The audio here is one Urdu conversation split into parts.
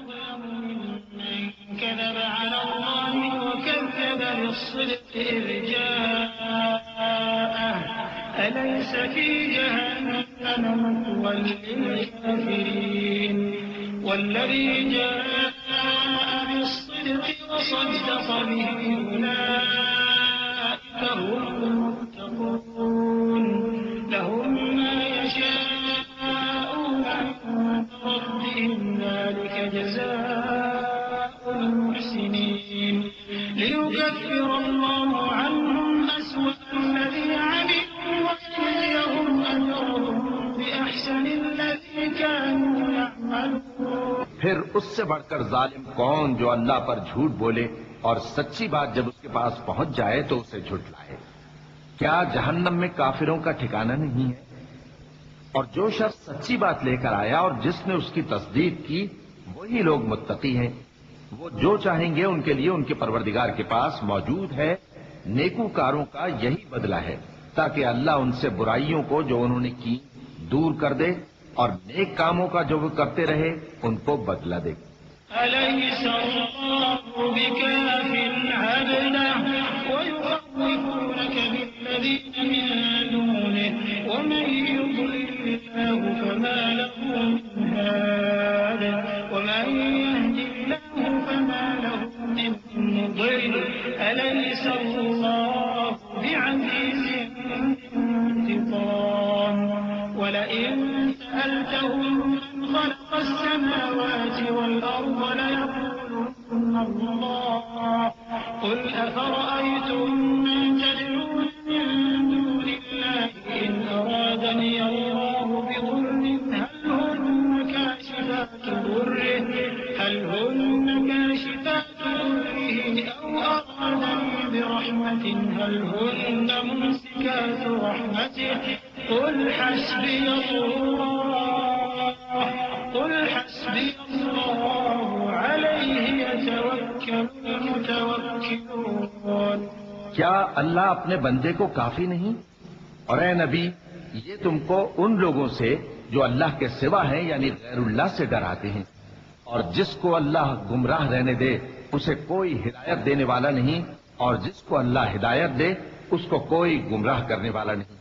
أظلم ممن كذب على الله وكذب بالصدق إذ جاءه أليس في جهنم مثوى للكافرين والذي جاء بالصدق وصدق به أولئك هم المتقون لهم ما يشاءون عند ربهم ذلك جزاء المحسنين ليكفر الله عنهم أسوأ الذي عملوا ويجزيهم أجرهم بأحسن الذي كانوا يعملون۔ پھر اس سے بڑھ کر ظالم کون جو اللہ پر جھوٹ بولے اور سچی بات جب اس کے پاس پہنچ جائے تو اسے جھٹلائے۔ کیا جہنم میں کافروں کا ٹھکانہ نہیں ہے؟ اور جو شخص سچی بات لے کر آیا اور جس نے اس کی تصدیق کی وہی لوگ متقی ہیں۔ وہ جو چاہیں گے ان کے لیے ان کے پروردگار کے پاس موجود ہے۔ نیکوکاروں کا یہی بدلہ ہے تاکہ اللہ ان سے برائیوں کو جو انہوں نے کی دور کر دے اور نیک کاموں کا جو وہ کرتے رہے ان کو بدلہ دے۔ أليس الله بكاف عبده ويخوفونك بالذين من دونه ومن يضلل الله فما له من هاد ومن يهد الله فما له من مضل أليس الله بعزيز انتقام ولئن سألتهم من خلق السماوات والأرض ليقولن الله قل أفرأيتم ما تدعون من دون الله إن أرادني الله بضر هل هن كاشفات ضره أو أرادني برحمة هل هن ممسكات رحمته قل حسبي الله عليه يتوكل المتوكلون۔ کیا اللہ اپنے بندے کو کافی نہیں؟ اور اے نبی یہ تم کو ان لوگوں سے جو اللہ کے سوا ہیں یعنی غیر اللہ سے ڈراتے ہیں، اور جس کو اللہ گمراہ رہنے دے اسے کوئی ہدایت دینے والا نہیں، اور جس کو اللہ ہدایت دے اس کو کوئی گمراہ کرنے والا نہیں۔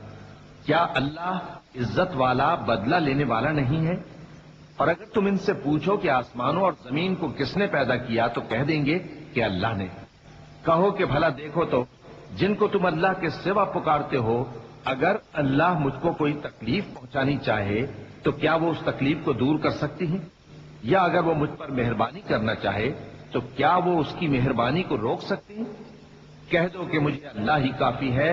کیا اللہ عزت والا بدلہ لینے والا نہیں ہے؟ اور اگر تم ان سے پوچھو کہ آسمانوں اور زمین کو کس نے پیدا کیا تو کہہ دیں گے کہ اللہ نے۔ کہو کہ بھلا دیکھو تو جن کو تم اللہ کے سوا پکارتے ہو اگر اللہ مجھ کو کوئی تکلیف پہنچانی چاہے تو کیا وہ اس تکلیف کو دور کر سکتی ہیں؟ یا اگر وہ مجھ پر مہربانی کرنا چاہے تو کیا وہ اس کی مہربانی کو روک سکتی ہیں؟ کہہ دو کہ مجھے اللہ ہی کافی ہے،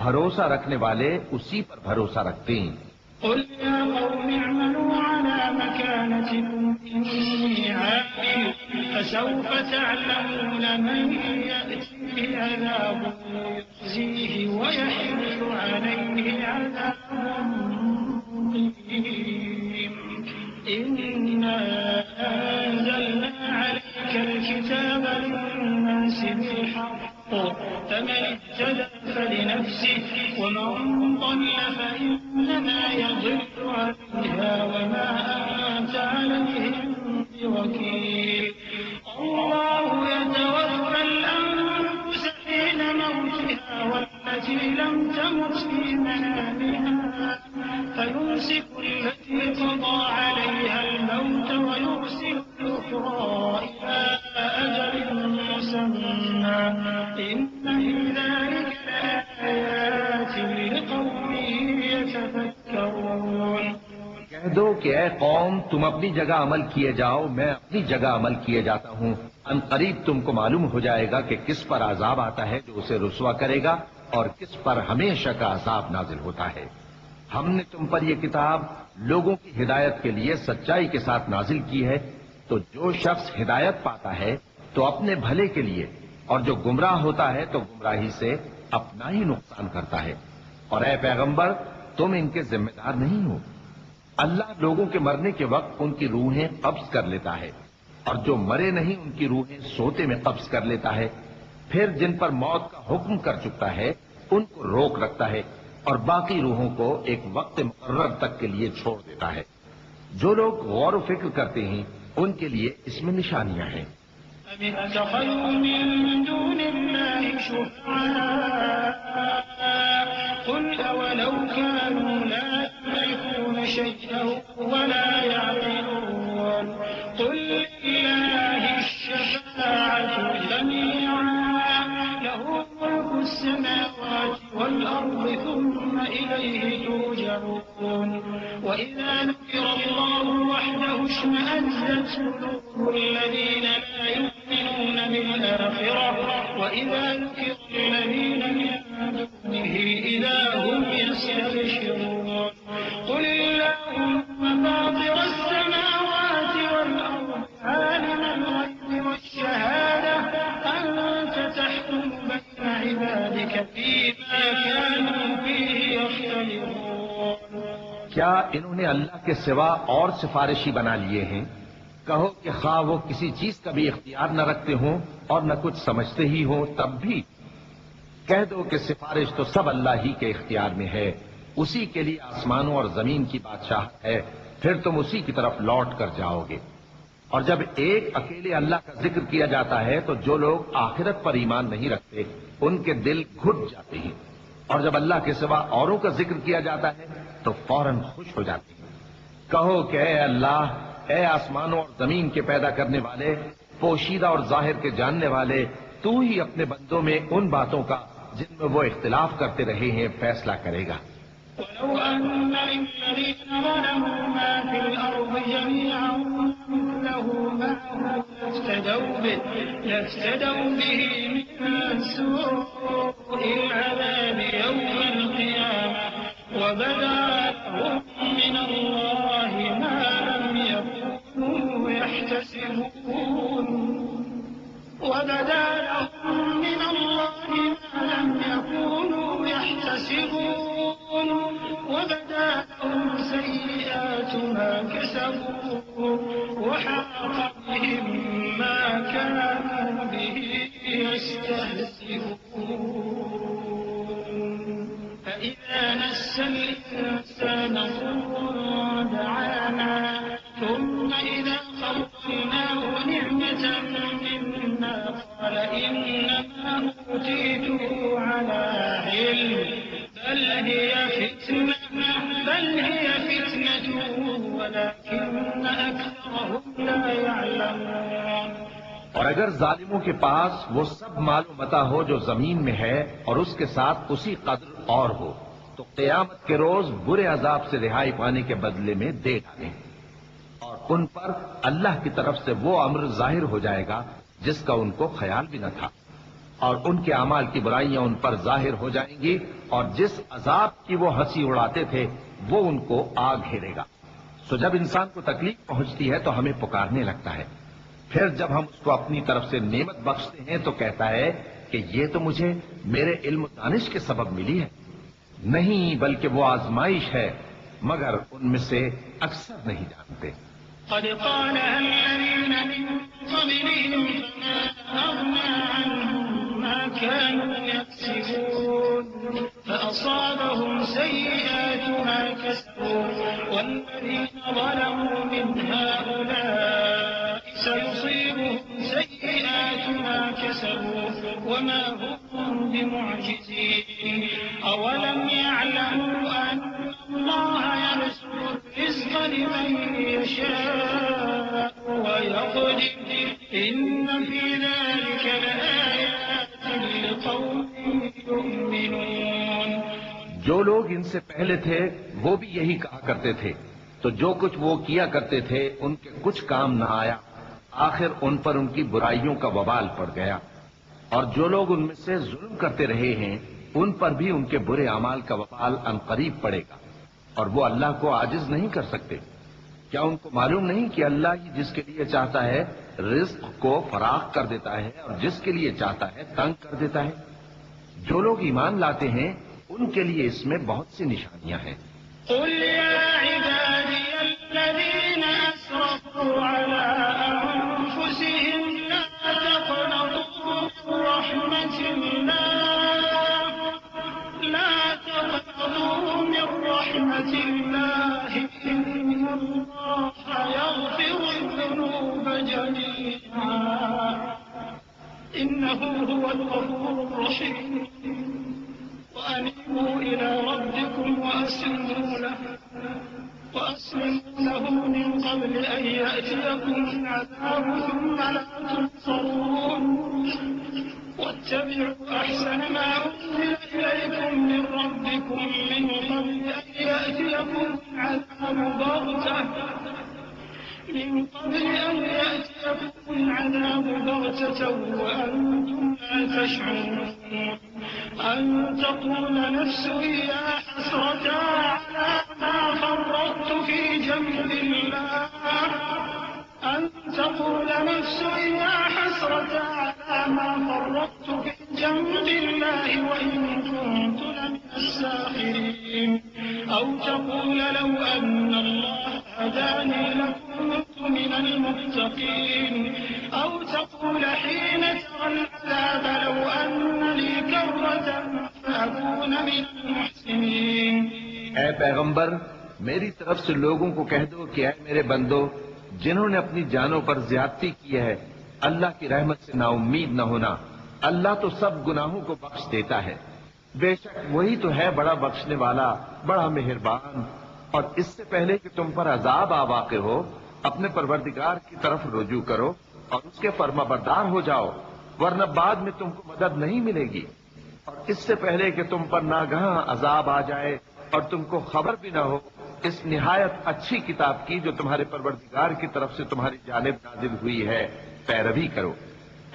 بھروسہ رکھنے والے اسی پر بھروسہ رکھتے ہیں۔ قل يا قوم اعملوا على مكانتكم إني عامل فسوف تعلمون من يأتيه عذاب يخزيه ويحل عليه عذاب مقيم إنا أنزلنا عليك الكتاب للناس بالحق فمن اهتدى فلنفسه ومن ضل فإنما يضل عليها وما أنت عليهم بوكيل الله يتوفى الأنفس حين موتها والتي لم تمت في منامها فيمسك التي قضى عليها الموت ويرسل الأخرى إلى أجل مسمى إن في ذلك لآيات لقوم يتفكرون۔ کہہ دو کہ اے قوم تم اپنی جگہ عمل کیے جاؤ، میں اپنی جگہ عمل کیے جاتا ہوں۔ ان قریب تم کو معلوم ہو جائے گا کہ کس پر عذاب آتا ہے جو اسے رسوا کرے گا اور کس پر ہمیشہ کا عذاب نازل ہوتا ہے۔ ہم نے تم پر یہ کتاب لوگوں کی ہدایت کے لیے سچائی کے ساتھ نازل کی ہے، تو جو شخص ہدایت پاتا ہے تو اپنے بھلے کے لیے، اور جو گمراہ ہوتا ہے تو گمراہی سے اپنا ہی نقصان کرتا ہے۔ اور اے پیغمبر تم ان کے ذمہ دار نہیں ہو۔ اللہ لوگوں کے مرنے کے وقت ان کی روحیں قبض کر لیتا ہے، اور جو مرے نہیں ان کی روحیں سوتے میں قبض کر لیتا ہے، پھر جن پر موت کا حکم کر چکتا ہے ان کو روک رکھتا ہے اور باقی روحوں کو ایک وقت مقرر تک کے لیے چھوڑ دیتا ہے۔ جو لوگ غور و فکر کرتے ہیں ان کے لیے اس میں نشانیاں ہیں۔ أم اتخذوا من دون الله شفعاء قل أولو كانوا لا يملكون شيئا ولا يعقلون قل لله الشفاعة جميعا له ملك السماوات والأرض ثم إليه ترجعون وإذا ذكر الله وحده اشمأزت قلوب الذين لا يؤمنون بالآخرة وإذا ذكر الذين من دونه إذا هم يستبشرون قل اللهم فاطر السماوات والأرض عالم الغيب والشهادة أنت تحكم بين عبادك فيما كانوا فيه يختلفون۔ کیا انہوں نے اللہ کے سوا اور سفارشی بنا لیے ہیں؟ کہو کہ خواہ وہ کسی چیز کا بھی اختیار نہ رکھتے ہوں اور نہ کچھ سمجھتے ہی ہوں تب بھی کہہ دو کہ سفارش تو سب اللہ ہی کے اختیار میں ہے، اسی کے لیے آسمانوں اور زمین کی بادشاہت ہے، پھر تم اسی کی طرف لوٹ کر جاؤ گے۔ اور جب ایک اکیلے اللہ کا ذکر کیا جاتا ہے تو جو لوگ آخرت پر ایمان نہیں رکھتے ان کے دل گھٹ جاتے ہیں، اور جب اللہ کے سوا اوروں کا ذکر کیا جاتا ہے تو فوراً خوش ہو جاتے ہیں۔ کہو کہ اے اللہ، اے آسمانوں اور زمین کے پیدا کرنے والے، پوشیدہ اور ظاہر کے جاننے والے، تو ہی اپنے بندوں میں ان باتوں کا جن میں وہ اختلاف کرتے رہے ہیں فیصلہ کرے گا۔ ولو أن للذين ظلموا ما في الأرض جميعا مثله معه لافتدوا به من سوء العذاب يوم القيامة وبدا لهم من الله ما لم يكونوا يحتسبون وبدا لهم من الله ما لم يكونوا يحتسبون وبدا لهم سيئات ما كسبوا وحاق بهم ما كانوا به يستهزئون فإذا مس الإنسان ضر دعانا ثم إذا خولناه نعمة منا قال إنما أوتيته على علم بل هي فتنة ولكن أكثرهم لا يعلمون۔ اور اگر ظالموں کے پاس وہ سب مال و متاع ہو جو زمین میں ہے اور اس کے ساتھ اسی قدر اور ہو تو قیامت کے روز برے عذاب سے رہائی پانے کے بدلے میں دے ڈالیں، اور ان پر اللہ کی طرف سے وہ امر ظاہر ہو جائے گا جس کا ان کو خیال بھی نہ تھا، اور ان کے اعمال کی برائیاں ان پر ظاہر ہو جائیں گی، اور جس عذاب کی وہ ہنسی اڑاتے تھے وہ ان کو آ گھیرے گا۔ سو جب انسان کو تکلیف پہنچتی ہے تو ہمیں پکارنے لگتا ہے، پھر جب ہم اس کو اپنی طرف سے نعمت بخشتے ہیں تو کہتا ہے کہ یہ تو مجھے میرے علم و دانش کے سبب ملی ہے۔ نہیں، بلکہ وہ آزمائش ہے، مگر ان میں سے اکثر نہیں جانتے۔ قد قالها الذين من قبلهم فما أغنى عنهم ما كانوا يكسبون فأصابهم سيئات ما كسبوا والذين ظلموا من هؤلاء سيصيبهم سيئات ما كسبوا وما هم بمعجزين أولم يعلموا أن الله يرزق الرزق لمن يشاء ويقدر إن في ذلك لآيات لقوم يؤمنون۔ جو لوگ ان سے پہلے تھے وہ بھی یہی کہا کرتے تھے، تو جو کچھ وہ کیا کرتے تھے ان کے کچھ کام نہ آیا، آخر ان پر ان کی برائیوں کا وبال پڑ گیا، اور جو لوگ ان میں سے ظلم کرتے رہے ہیں ان پر بھی ان کے برے اعمال کا وبال عنقریب پڑے گا، اور وہ اللہ کو عاجز نہیں کر سکتے۔ کیا ان کو معلوم نہیں کہ اللہ ہی جس کے لیے چاہتا ہے رزق کو فراخ کر دیتا ہے اور جس کے لیے چاہتا ہے تنگ کر دیتا ہے؟ جو لوگ ایمان لاتے ہیں ان کے لیے اس میں بہت سی نشانیاں ہیں۔ قل يا عبادي الذين أسرفوا على أنفسهم لا تقنطوا من رحمة الله إن الله يغفر الذنوب جميعا إنه هو الغفور الرحيم وأنيبوا إلى ربكم وأسلموا له من قبل أن يأتيكم العذاب ثم لا تنصرون واتبعوا أحسن ما أنزل إليكم من ربكم من قبل أن يأتيكم العذاب بغتة وأنتم لا تشعرون أن تقول نفس يا حسرة على ما فرطت في جنب الله وإن كنت لمن الساخرين أو تقول لو أن الله هداني لكنت من المتقين أو تقول حين ترى العذاب لو أن لي كرة فأكون من المحسنين. اے پیغمبر، میری طرف سے لوگوں کو کہہ دو کہ اے میرے بندو، جنہوں نے اپنی جانوں پر زیادتی کی ہے، اللہ کی رحمت سے نا امید نہ ہونا. اللہ تو سب گناہوں کو بخش دیتا ہے، بے شک وہی تو ہے بڑا بخشنے والا، بڑا مہربان. اور اس سے پہلے کہ تم پر عذاب آ واقع ہو، اپنے پروردگار کی طرف رجوع کرو اور اس کے فرما بردار ہو جاؤ، ورنہ بعد میں تم کو مدد نہیں ملے گی. اور اس سے پہلے کہ تم پر ناگہاں عذاب آ جائے اور تم کو خبر بھی نہ ہو، اس نہایت اچھی کتاب کی جو تمہارے پروردگار کی طرف سے تمہاری جانب نازل ہوئی ہے پیروی کرو.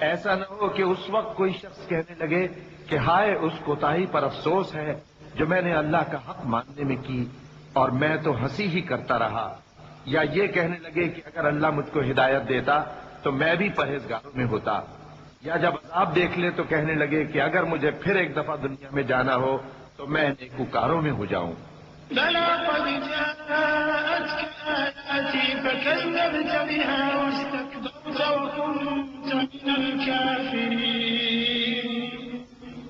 ایسا نہ ہو کہ اس وقت کوئی شخص کہنے لگے کہ ہائے اس کوتاہی پر افسوس ہے جو میں نے اللہ کا حق ماننے میں کی اور میں تو ہنسی ہی کرتا رہا، یا یہ کہنے لگے کہ اگر اللہ مجھ کو ہدایت دیتا تو میں بھی پرہیزگاروں میں ہوتا، یا جب عذاب دیکھ لے تو کہنے لگے کہ اگر مجھے پھر ایک دفعہ دنیا میں جانا ہو تو میں نیکوکاروں میں ہو جاؤں. بلى قد جاءتك آياتي فكذبت بها واستكبرت وكنت من الكافرين.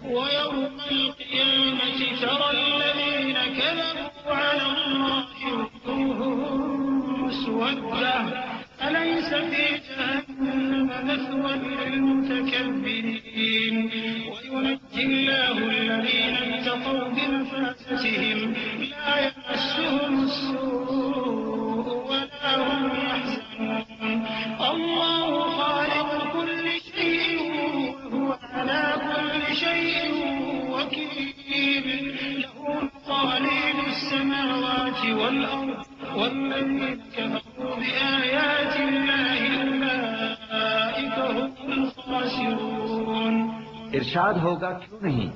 ويوم القيامة ترى الذين كذبوا على الله وجوههم مسودة أليس في جهنم مثوى للمتكبرين. وينجي الله الذين اتقوا بمفازتهم لا يمسهم السوء ولا هم يحزنون. الله خالق كل شيء وهو على كل شيء وكيل. له مقاليد السماوات والأرض والذين كفروا بآيات الله أولئك هم الخاسرون. ارشاد ہوگا کیوں نہیں،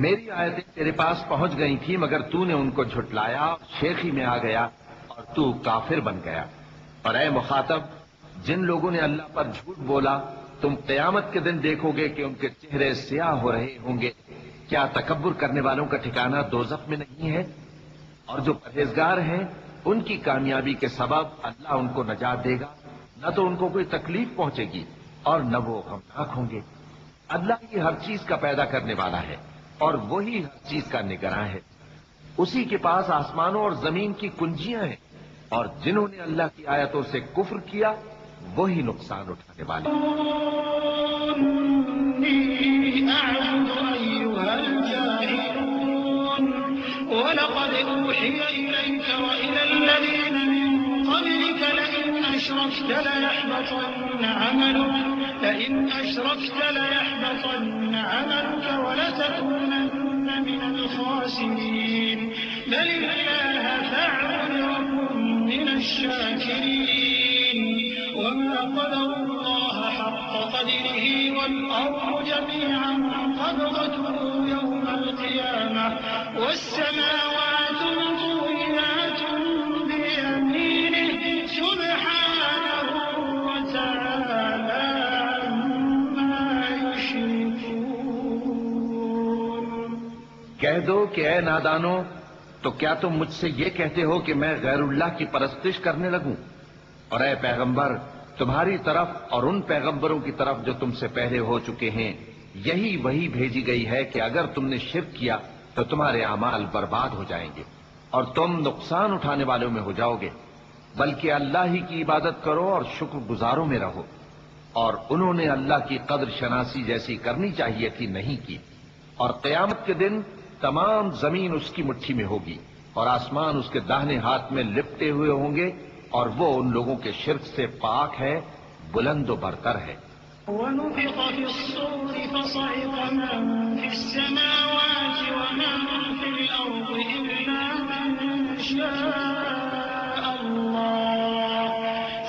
میری آیتیں تیرے پاس پہنچ گئی تھی مگر تو نے ان کو جھٹلایا، شیخی میں آ گیا اور تو کافر بن گیا. اور اے مخاطب، جن لوگوں نے اللہ پر جھوٹ بولا تم قیامت کے دن دیکھو گے کہ ان کے چہرے سیاہ ہو رہے ہوں گے. کیا تکبر کرنے والوں کا ٹھکانہ دوزخ میں نہیں ہے؟ اور جو پرہیزگار ہیں ان کی کامیابی کے سبب اللہ ان کو نجات دے گا، نہ تو ان کو کوئی تکلیف پہنچے گی اور نہ وہ غمناک ہوں گے. اللہ ہی ہر چیز کا پیدا کرنے والا ہے اور وہی ہر چیز کا نگراں ہے. اسی کے پاس آسمانوں اور زمین کی کنجیاں ہیں، اور جنہوں نے اللہ کی آیتوں سے کفر کیا وہی نقصان اٹھانے والے. وَلَقَدْ أُوحِيَ إِلَيْكَ وَإِلَى الَّذِينَ مِن قَبْلِكَ لَئِنْ أَشْرَكْتَ لَيَحْبَطَنَّ عَمَلُكَ وَلَتَكُونَنَّ مِنَ الْخَاسِرِينَ. بَلِ اللَّهَ فَاعْبُدْ وَكُن مِّنَ الشَّاكِرِينَ. وَمَا قَدَرُوا اللَّهَ حَقَّ قَدْرِهِ وَالْأَرْضُ جَمِيعًا قَبْضَتُهُ يَوْمَ الْقِيَامَةِ وَالسَّمَاوَاتُ مَطْوِيَّاتٌ بِيَمِينِهِ سُبْحَانَهُ وَتَعَالَى عَمَّا يُشْرِكُونَ. کہہ دو کہ اے نادانو، تو کیا تم مجھ سے یہ کہتے ہو کہ میں غیر اللہ کی پرستش کرنے لگوں؟ اور اے پیغمبر، تمہاری طرف اور ان پیغمبروں کی طرف جو تم سے پہلے ہو چکے ہیں یہی وہی بھیجی گئی ہے کہ اگر تم نے شرک کیا تو تمہارے اعمال برباد ہو جائیں گے اور تم نقصان اٹھانے والوں میں ہو جاؤ گے. بلکہ اللہ ہی کی عبادت کرو اور شکر گزاروں میں رہو. اور انہوں نے اللہ کی قدر شناسی جیسی کرنی چاہیے تھی نہیں کی. اور قیامت کے دن تمام زمین اس کی مٹھی میں ہوگی اور آسمان اس کے داہنے ہاتھ میں لپٹے ہوئے ہوں گے، اور وہ ان لوگوں کے شرک سے پاک ہے، بلند و برتر ہے. ونفخ في الصور فصعق من في السماوات ومن في الأرض إلا من شاء الله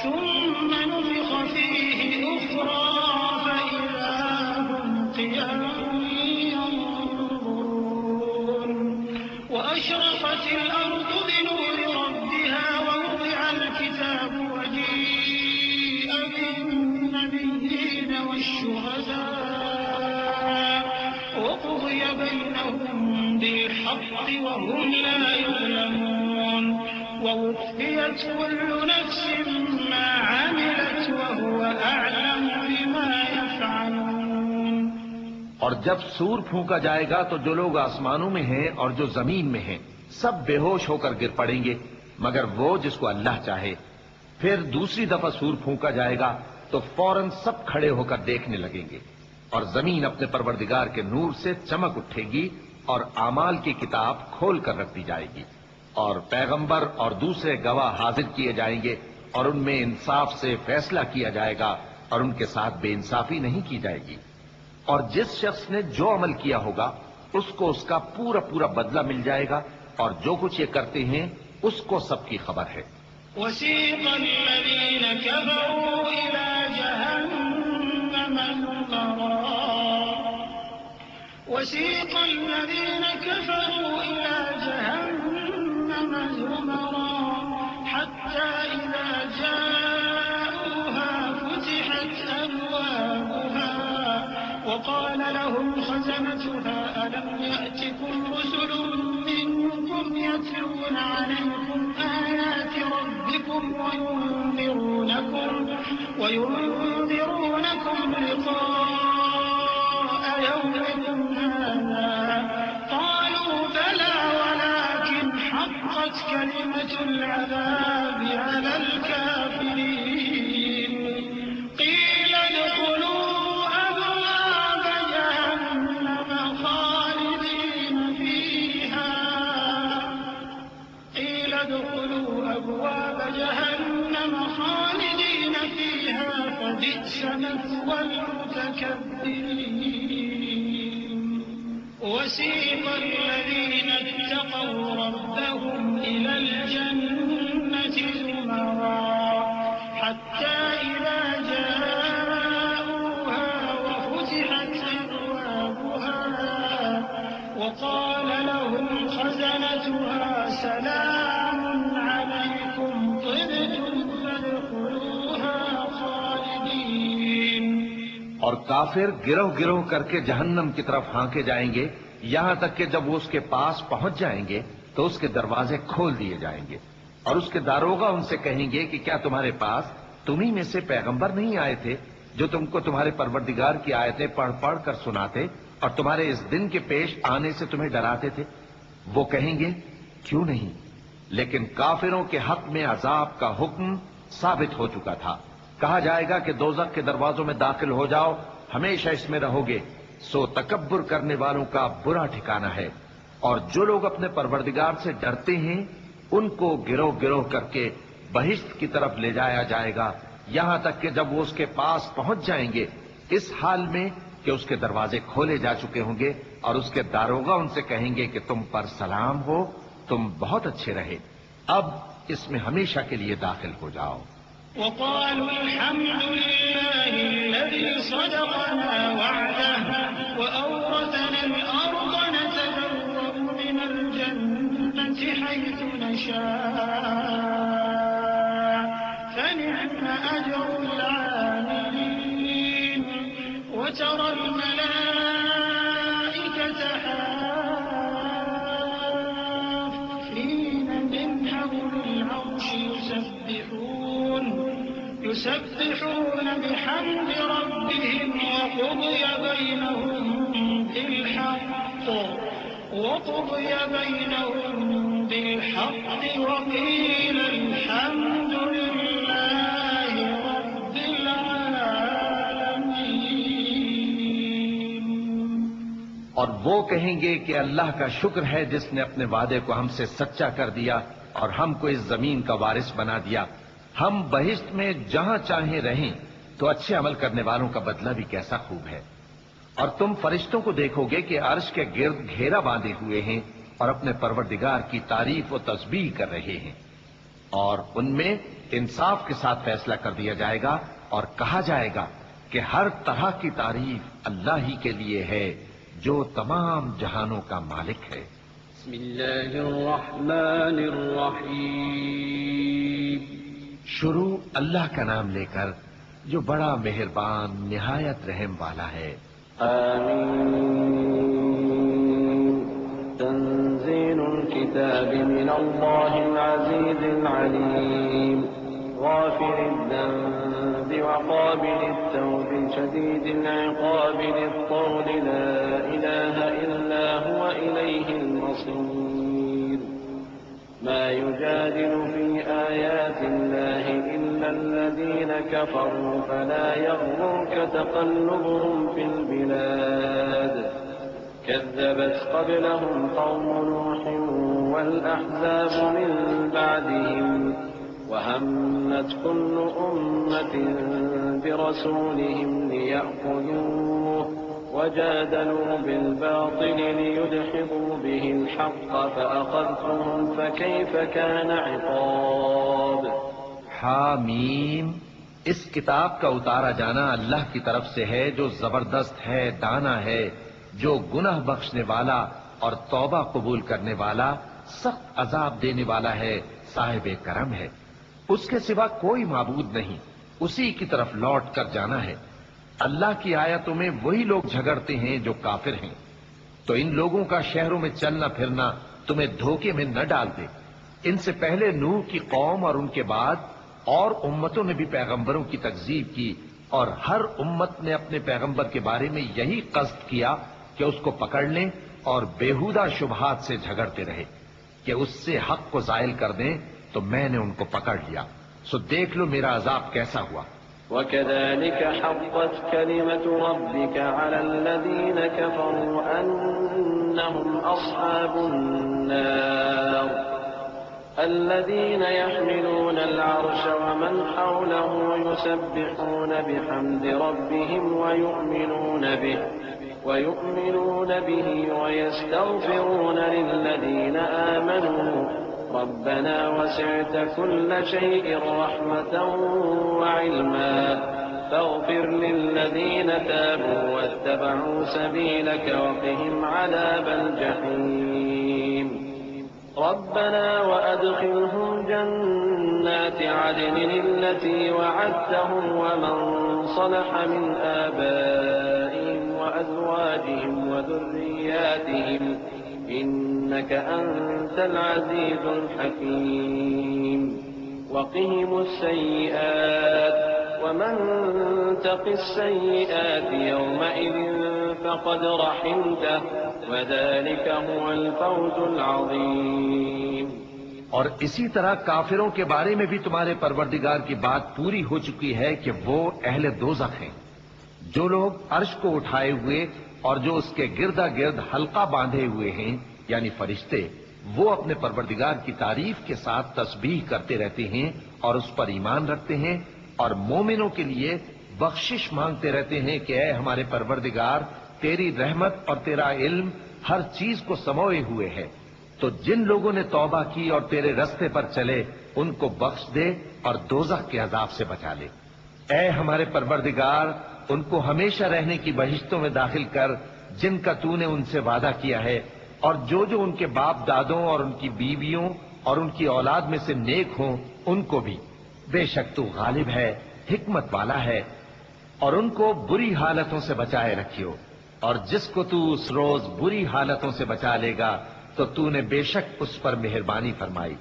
ثم نفخ فيه أخرى فإذا هم قيام ينظرون وأشرقت الأرض بنور ربها ووضع الكتاب وجيء بالنبيين والشهداء وقضي بينهم بالحق وهم لا يظلمون ووفيت كل نفس ما عملت وهو أعلم بما يفعلون. اور جب سور پھونکا جائے گا تو جو لوگ آسمانوں میں ہیں اور جو زمین میں ہیں سب بے ہوش ہو کر گر پڑیں گے مگر وہ جس کو اللہ چاہے. پھر دوسری دفعہ سور پھونکا جائے گا تو فوراً سب کھڑے ہو کر دیکھنے لگیں گے، اور زمین اپنے پروردگار کے نور سے چمک اٹھے گی اور اعمال کی کتاب کھول کر رکھ دی جائے گی، اور پیغمبر اور دوسرے گواہ حاضر کیے جائیں گے، اور ان میں انصاف سے فیصلہ کیا جائے گا اور ان کے ساتھ بے انصافی نہیں کی جائے گی. اور جس شخص نے جو عمل کیا ہوگا اس کو اس کا پورا پورا بدلہ مل جائے گا، اور جو کچھ یہ کرتے ہیں اس کو سب کی خبر ہے. وسيق الذين كفروا إلى جهنم زمرا حتى إذا جاءوها فتحت أبوابها وقال لهم خزنتها ألم يأتكم رسل منكم يتلون عليكم آيات ربكم وينذرونكم لقاء يومكم هذا قالوا بلى ولكن حقت كلمة العذاب على الكافرين قيل ادخلوا أبواب جهنم خالدين فيها فبئس مثوى المتكبرين. وسيق الذين اتقوا ربهم إلى الجنة زمرا حتى إذا جاءوها وفتحت أبوابها وقال لهم خزنتها سلام عليكم طبتم فادخلوها خالدين. اور کافر گروہ گروہ کر کے جہنم کی طرف ہانکے جائیں گے، یہاں تک کہ جب وہ اس کے پاس پہنچ جائیں گے تو اس کے دروازے کھول دیے جائیں گے، اور اس کے داروغہ ان سے کہیں گے کہ کیا تمہارے پاس تمہیں میں سے پیغمبر نہیں آئے تھے جو تم کو تمہارے پروردگار کی آیتیں پڑھ پڑھ کر سناتے اور تمہارے اس دن کے پیش آنے سے تمہیں ڈراتے تھے؟ وہ کہیں گے کیوں نہیں، لیکن کافروں کے حق میں عذاب کا حکم ثابت ہو چکا تھا. کہا جائے گا کہ دوزخ کے دروازوں میں داخل ہو جاؤ، ہمیشہ اس میں رہو گے، سو تکبر کرنے والوں کا برا ٹھکانہ ہے. اور جو لوگ اپنے پروردگار سے ڈرتے ہیں ان کو گروہ گروہ کر کے بہشت کی طرف لے جایا جائے گا، یہاں تک کہ جب وہ اس کے پاس پہنچ جائیں گے اس حال میں کہ اس کے دروازے کھولے جا چکے ہوں گے، اور اس کے داروغہ ان سے کہیں گے کہ تم پر سلام ہو، تم بہت اچھے رہے، اب اس میں ہمیشہ کے لیے داخل ہو جاؤ. وقالوا الحمد لله الذي صدقنا وعده وأورثنا الأرض نتبوأ من الجنة حيث نشاء فنعم أجر العاملين. وترى الملائكة حافين من حول العرش يسبحون بحمد ربهم وقضي بينهم بالحق وقيل الحمد لله رب العالمين. اور وہ کہیں گے کہ اللہ کا شکر ہے جس نے اپنے وعدے کو ہم سے سچا کر دیا اور ہم کو اس زمین کا وارث بنا دیا. ہم بہشت میں جہاں چاہیں رہیں تو اچھے عمل کرنے والوں کا بدلہ بھی کیسا خوب ہے. اور تم فرشتوں کو دیکھو گے کہ عرش کے گرد گھیرا باندھے ہوئے ہیں اور اپنے پروردگار کی تعریف و تسبیح کر رہے ہیں. اور ان میں انصاف کے ساتھ فیصلہ کر دیا جائے گا اور کہا جائے گا کہ ہر طرح کی تعریف اللہ ہی کے لیے ہے جو تمام جہانوں کا مالک ہے. بسم اللہ الرحمن الرحیم. شروع اللہ کا نام لے کر جو بڑا مہربان نہایت رحم والا ہے. آمین. تنزيل الكتاب من الله العزيز العليم غافر الذنب وقابل التوب شديد العقاب ذي الطول لا إله إلا هو إليه المصير. ما يجادل في آيات الله إلا الذين كفروا فلا يغرك تقلبهم في البلاد. كذبت قبلهم قوم نوح والأحزاب من بعدهم وهمت كل أمة برسولهم ليأخذوه وجادلوا بالباطل ليدحضوا به الحق فأخذتهم فكيف كان عقاب. حامیم. اس کتاب کا اتارا جانا اللہ کی طرف سے ہے جو زبردست ہے، دانا ہے، جو گناہ بخشنے والا اور توبہ قبول کرنے والا، سخت عذاب دینے والا ہے، صاحب کرم ہے. اس کے سوا کوئی معبود نہیں، اسی کی طرف لوٹ کر جانا ہے. اللہ کی آیتوں میں وہی لوگ جھگڑتے ہیں جو کافر ہیں. تو ان لوگوں کا شہروں میں چلنا پھرنا تمہیں دھوکے میں نہ ڈال دے. ان سے پہلے نوح کی قوم اور ان کے بعد اور امتوں نے بھی پیغمبروں کی تکذیب کی، اور ہر امت نے اپنے پیغمبر کے بارے میں یہی قصد کیا کہ اس کو پکڑ لیں اور بیہودہ شبہات سے جھگڑتے رہے کہ اس سے حق کو زائل کر دیں. تو میں نے ان کو پکڑ لیا، سو دیکھ لو میرا عذاب کیسا ہوا. وكذلك حقت كلمة ربك على الذين كفروا أنهم أصحاب النار. الذين يحملون العرش ومن حوله يسبحون بحمد ربهم ويؤمنون به ويستغفرون للذين آمنوا ربنا وسعت كل شيء رحمة وعلما فاغفر للذين تابوا واتبعوا سبيلك وقهم عذاب الجحيم. ربنا وأدخلهم جنات عدن التي وعدتهم ومن صلح من آبائهم وأزواجهم وذرياتهم إنك أنت العزيز الحكيم. وقهم السيئات ومن تق السيئات يومئذ فقد رحمته وذلك هو الفوز العظيم. اور اسی طرح کافروں کے بارے میں بھی تمہارے پروردگار کی بات پوری ہو چکی ہے کہ وہ اہل دوزخ ہیں. جو لوگ عرش کو اٹھائے ہوئے اور جو اس کے گردا گرد حلقہ باندھے ہوئے ہیں یعنی فرشتے، وہ اپنے پروردگار کی تعریف کے ساتھ تسبیح کرتے رہتے ہیں اور اس پر ایمان رکھتے ہیں اور مومنوں کے لیے بخشش مانگتے رہتے ہیں کہ اے ہمارے پروردگار، تیری رحمت اور تیرا علم ہر چیز کو سموئے ہوئے ہے. تو جن لوگوں نے توبہ کی اور تیرے رستے پر چلے ان کو بخش دے اور دوزخ کے عذاب سے بچا لے. اے ہمارے پروردگار، ان کو ہمیشہ رہنے کی بہشتوں میں داخل کر جن کا تو نے ان سے وعدہ کیا ہے، اور جو ان کے باپ دادوں اور ان کی بیویوں اور ان کی اولاد میں سے نیک ہوں ان کو بھی. بے شک تو غالب ہے، حکمت والا ہے. اور ان کو بری حالتوں سے بچائے رکھیو، اور جس کو تو اس روز بری حالتوں سے بچا لے گا تو تو نے بے شک اس پر مہربانی فرمائی،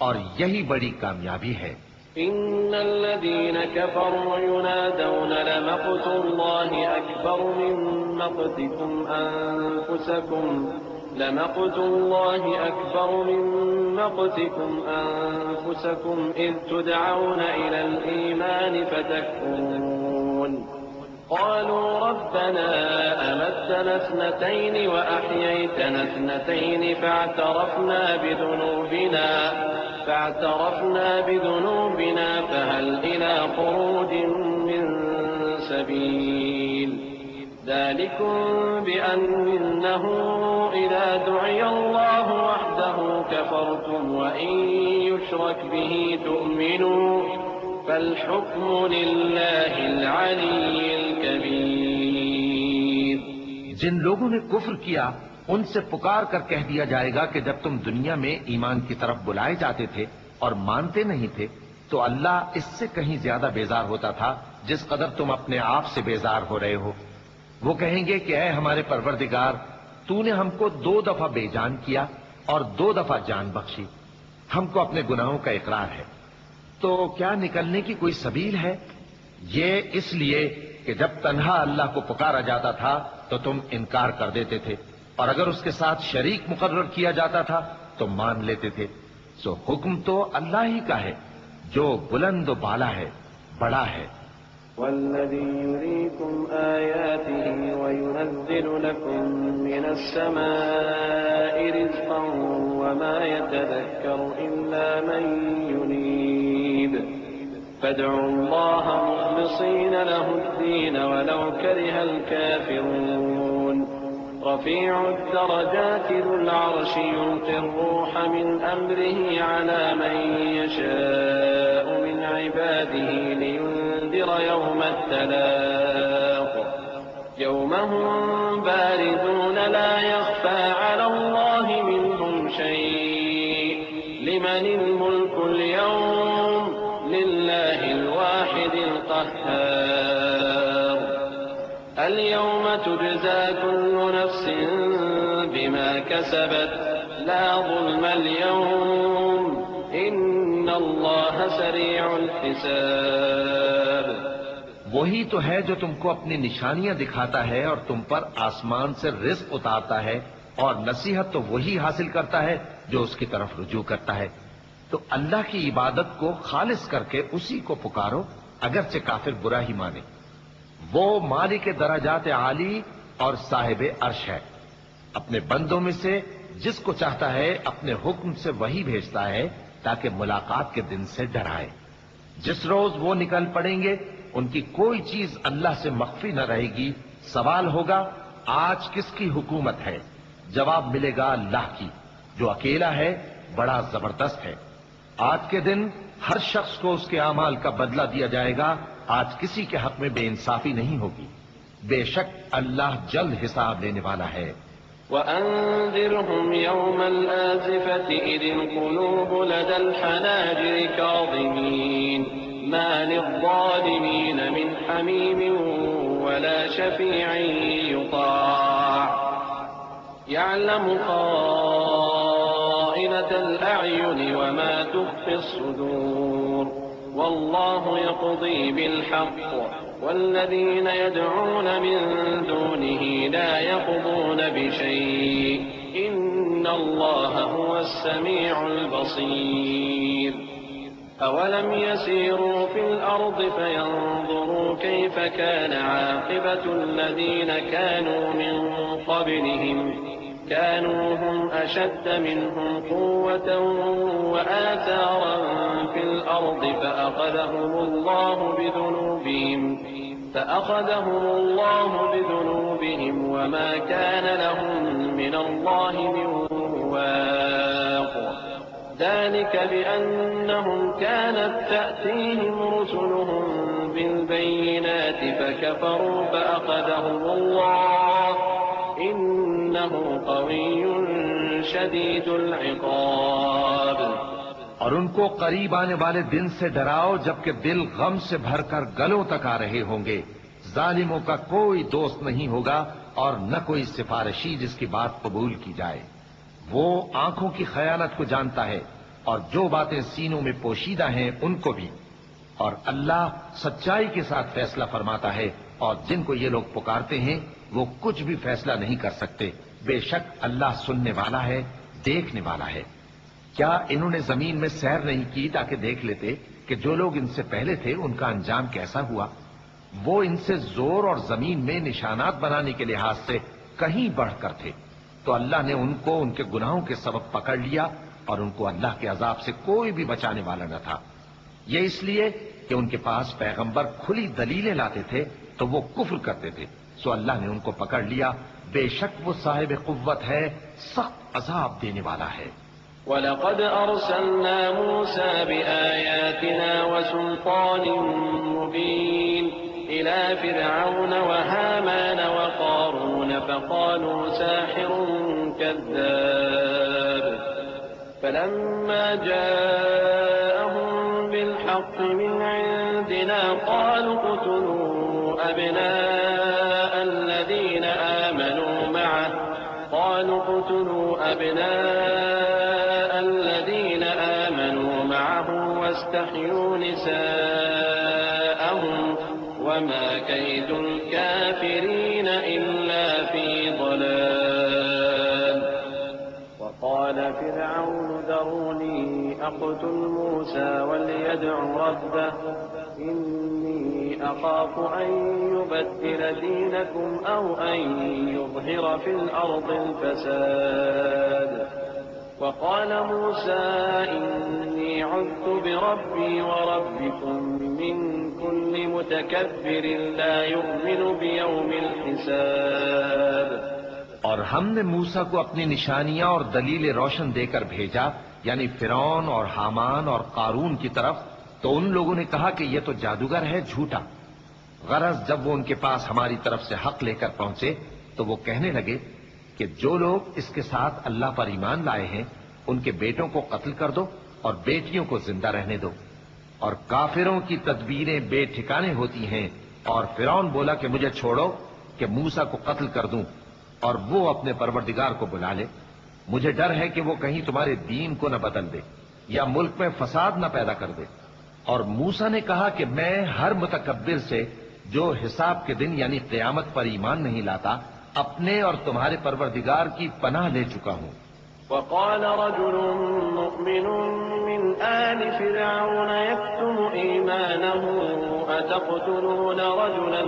اور یہی بڑی کامیابی ہے. إن الذين كفروا ينادون لمقت الله أكبر من مقتكم أنفسكم لمقت الله أكبر من مقتكم أنفسكم إذ تدعون إلى الإيمان فتكفرون قالوا ربنا أمتنا اثنتين وأحييتنا اثنتين فاعترفنا بذنوبنا فهل إلى خروج من سبيل ذلكم بأنه إذا دعي الله وحده كفرتم وإن يشرك به تؤمنوا فالحكم لله العلي الكبير. جن لوگوں نے کفر کیا ان سے پکار کر کہہ دیا جائے گا کہ جب تم دنیا میں ایمان کی طرف بلائے جاتے تھے اور مانتے نہیں تھے تو اللہ اس سے کہیں زیادہ بیزار ہوتا تھا جس قدر تم اپنے آپ سے بیزار ہو رہے ہو. وہ کہیں گے کہ اے ہمارے پروردگار تو نے ہم کو 2 دفعہ بے جان کیا اور 2 دفعہ جان بخشی. ہم کو اپنے گناہوں کا اقرار ہے، تو کیا نکلنے کی کوئی سبیل ہے؟ یہ اس لیے کہ جب تنہا اللہ کو پکارا جاتا تھا تو تم انکار کر دیتے تھے، اور اگر اس کے ساتھ شریک مقرر کیا جاتا تھا تو مان لیتے تھے. سو حکم تو اللہ ہی کا ہے جو بلند و بالا ہے، بڑا ہے. والذي يريكم آياته وينزل لكم من السماء رزقا وما يتذكر إلا من ينيب فادعوا الله مخلصين له الدين ولو كره الكافرون. رفيع الدرجات ذو العرش يلقي الروح من أمره على من يشاء من عباده لينذر يوم التلاق يوم هم باردون لا يخفى على الله منهم شيء لمن الملك اليوم لله الواحد القهار. اليوم تجزى كل نفس بما كسبت لا ظلم اليوم إن الله سريع الحساب. وہی تو ہے جو تم کو اپنی نشانیاں دکھاتا ہے اور تم پر آسمان سے رزق اتارتا ہے، اور نصیحت تو وہی حاصل کرتا ہے جو اس کی طرف رجوع کرتا ہے. تو اللہ کی عبادت کو خالص کر کے اسی کو پکارو اگرچہ کافر برا ہی مانے. وہ مالک درجات عالی اور صاحب عرش ہے. اپنے بندوں میں سے جس کو چاہتا ہے اپنے حکم سے وہی بھیجتا ہے تاکہ ملاقات کے دن سے ڈرائے. جس روز وہ نکل پڑیں گے ان کی کوئی چیز اللہ سے مخفی نہ رہے گی. سوال ہوگا آج کس کی حکومت ہے؟ جواب ملے گا اللہ کی جو اکیلا ہے، بڑا زبردست ہے. آج کے دن ہر شخص کو اس کے اعمال کا بدلہ دیا جائے گا. آج کسی کے حق میں بے انصافی نہیں ہوگی. بے شک اللہ جلد حساب لینے والا ہے. وأنذرهم يوم الآزفة إذ القلوب لدى الحناجر كاظمين ما للظالمين من حميم ولا شفيع يطاع يعلم خائنة الأعين وما تخفي الصدور والله يقضي بالحق والذين يدعون من دونه لا يقضون بشيء إن الله هو السميع البصير. أولم يسيروا في الأرض فينظروا كيف كان عاقبة الذين كانوا من قبلهم كانوا هم أشد منهم قوة وآثارا في الأرض فأخذهم الله بذنوبهم وما كان لهم من الله من واق. ذلك بأنهم كانت تأتيهم رسلهم بالبينات فكفروا فأخذهم الله إنه قوي شديد العقاب. اور ان کو قریب آنے والے دن سے ڈراؤ جبکہ دل غم سے بھر کر گلوں تک آ رہے ہوں گے. ظالموں کا کوئی دوست نہیں ہوگا اور نہ کوئی سفارشی جس کی بات قبول کی جائے. وہ آنکھوں کی خیانت کو جانتا ہے اور جو باتیں سینوں میں پوشیدہ ہیں ان کو بھی. اور اللہ سچائی کے ساتھ فیصلہ فرماتا ہے، اور جن کو یہ لوگ پکارتے ہیں وہ کچھ بھی فیصلہ نہیں کر سکتے بے شک اللہ سننے والا ہے، دیکھنے والا ہے۔ کیا انہوں نے زمین میں سیر نہیں کی تاکہ دیکھ لیتے کہ جو لوگ ان سے پہلے تھے ان کا انجام کیسا ہوا؟ وہ ان سے زور اور زمین میں نشانات بنانے کے لحاظ سے کہیں بڑھ کر تھے، تو اللہ نے ان کو ان کے گناہوں کے سبب پکڑ لیا اور ان کو اللہ کے عذاب سے کوئی بھی بچانے والا نہ تھا۔ یہ اس لیے کہ ان کے پاس پیغمبر کھلی دلیلیں لاتے تھے تو وہ کفر کرتے تھے، سو اللہ نے ان کو پکڑ لیا، بے شک وہ صاحب قوت ہے، سخت عذاب دینے والا ہے۔ وَلَقَدْ أَرْسَلْنَا مُوسَى بِآيَاتِنَا وَسُلْطَانٍ مُبِينٍ إِلَى فِرْعَوْنَ وَهَامَانَ وَقَارُونَ فَقَالُوا سَاحِرٌ كَذَّابٌ فَلَمَّا جَاءَهُم بِالْحَقِّ مِنْ عِندِنَا قَالُوا اقْتُلُوا أَبْنَاءَ الَّذِينَ آمَنُوا مَعَهُ وَاسْتَحْيُوا نِسَاءَهُمْ وَمَا كَيْدُ الْكَافِرِينَ إِلَّا فِي ضَلَالٍ وَقَالَ فِرْعَوْنُ ذَرُونِي أَقْتُلْ مُوسَى وَلْيَدْعُ رَبَّهُ إِنِّي أَخَافُ أَن يُبَدِّلَ دِينَكُمْ أَوْ أَن يُظْهِرَ فِي الْأَرْضِ الْفَسَادَ وَقَالَ مُوسَى إِنِّي عُذْتُ بِرَبِّي وَرَبِّكُمْ مِنْ كُلِّ مُتَكَبِّرٍ لَا يُؤْمِنُ بِيَوْمِ الْحِسَابِ۔ اور ہم نے موسیٰ کو اپنی نشانیاں اور دلیل روشن دے کر بھیجا، یعنی فرعون اور حامان اور قارون کی طرف، تو ان لوگوں نے کہا کہ یہ تو جادوگر ہے، جھوٹا۔ غرض جب وہ ان کے پاس ہماری طرف سے حق لے کر پہنچے تو وہ کہنے لگے کہ جو لوگ اس کے ساتھ اللہ پر ایمان لائے ہیں ان کے بیٹوں کو قتل کر دو اور بیٹیوں کو زندہ رہنے دو۔ اور کافروں کی تدبیریں بے ٹھکانے ہوتی ہیں، اور فرعون بولا کہ مجھے چھوڑو کہ موسیٰ کو قتل کر دوں اور وہ اپنے پروردگار کو بلا لے۔ مجھے ڈر ہے کہ وہ کہیں تمہارے دین کو نہ بدل دے یا ملک میں فساد نہ پیدا کر دے۔ اور موسیٰ نے کہا کہ میں ہر متکبر سے جو حساب کے دن یعنی قیامت پر ایمان نہیں لاتا اپنے اور تمہارے پروردگار کی پناہ لے چکا ہوں۔ وقال رجل مؤمن من آل فرعون يكتم إيمانه أتقتلون رجلا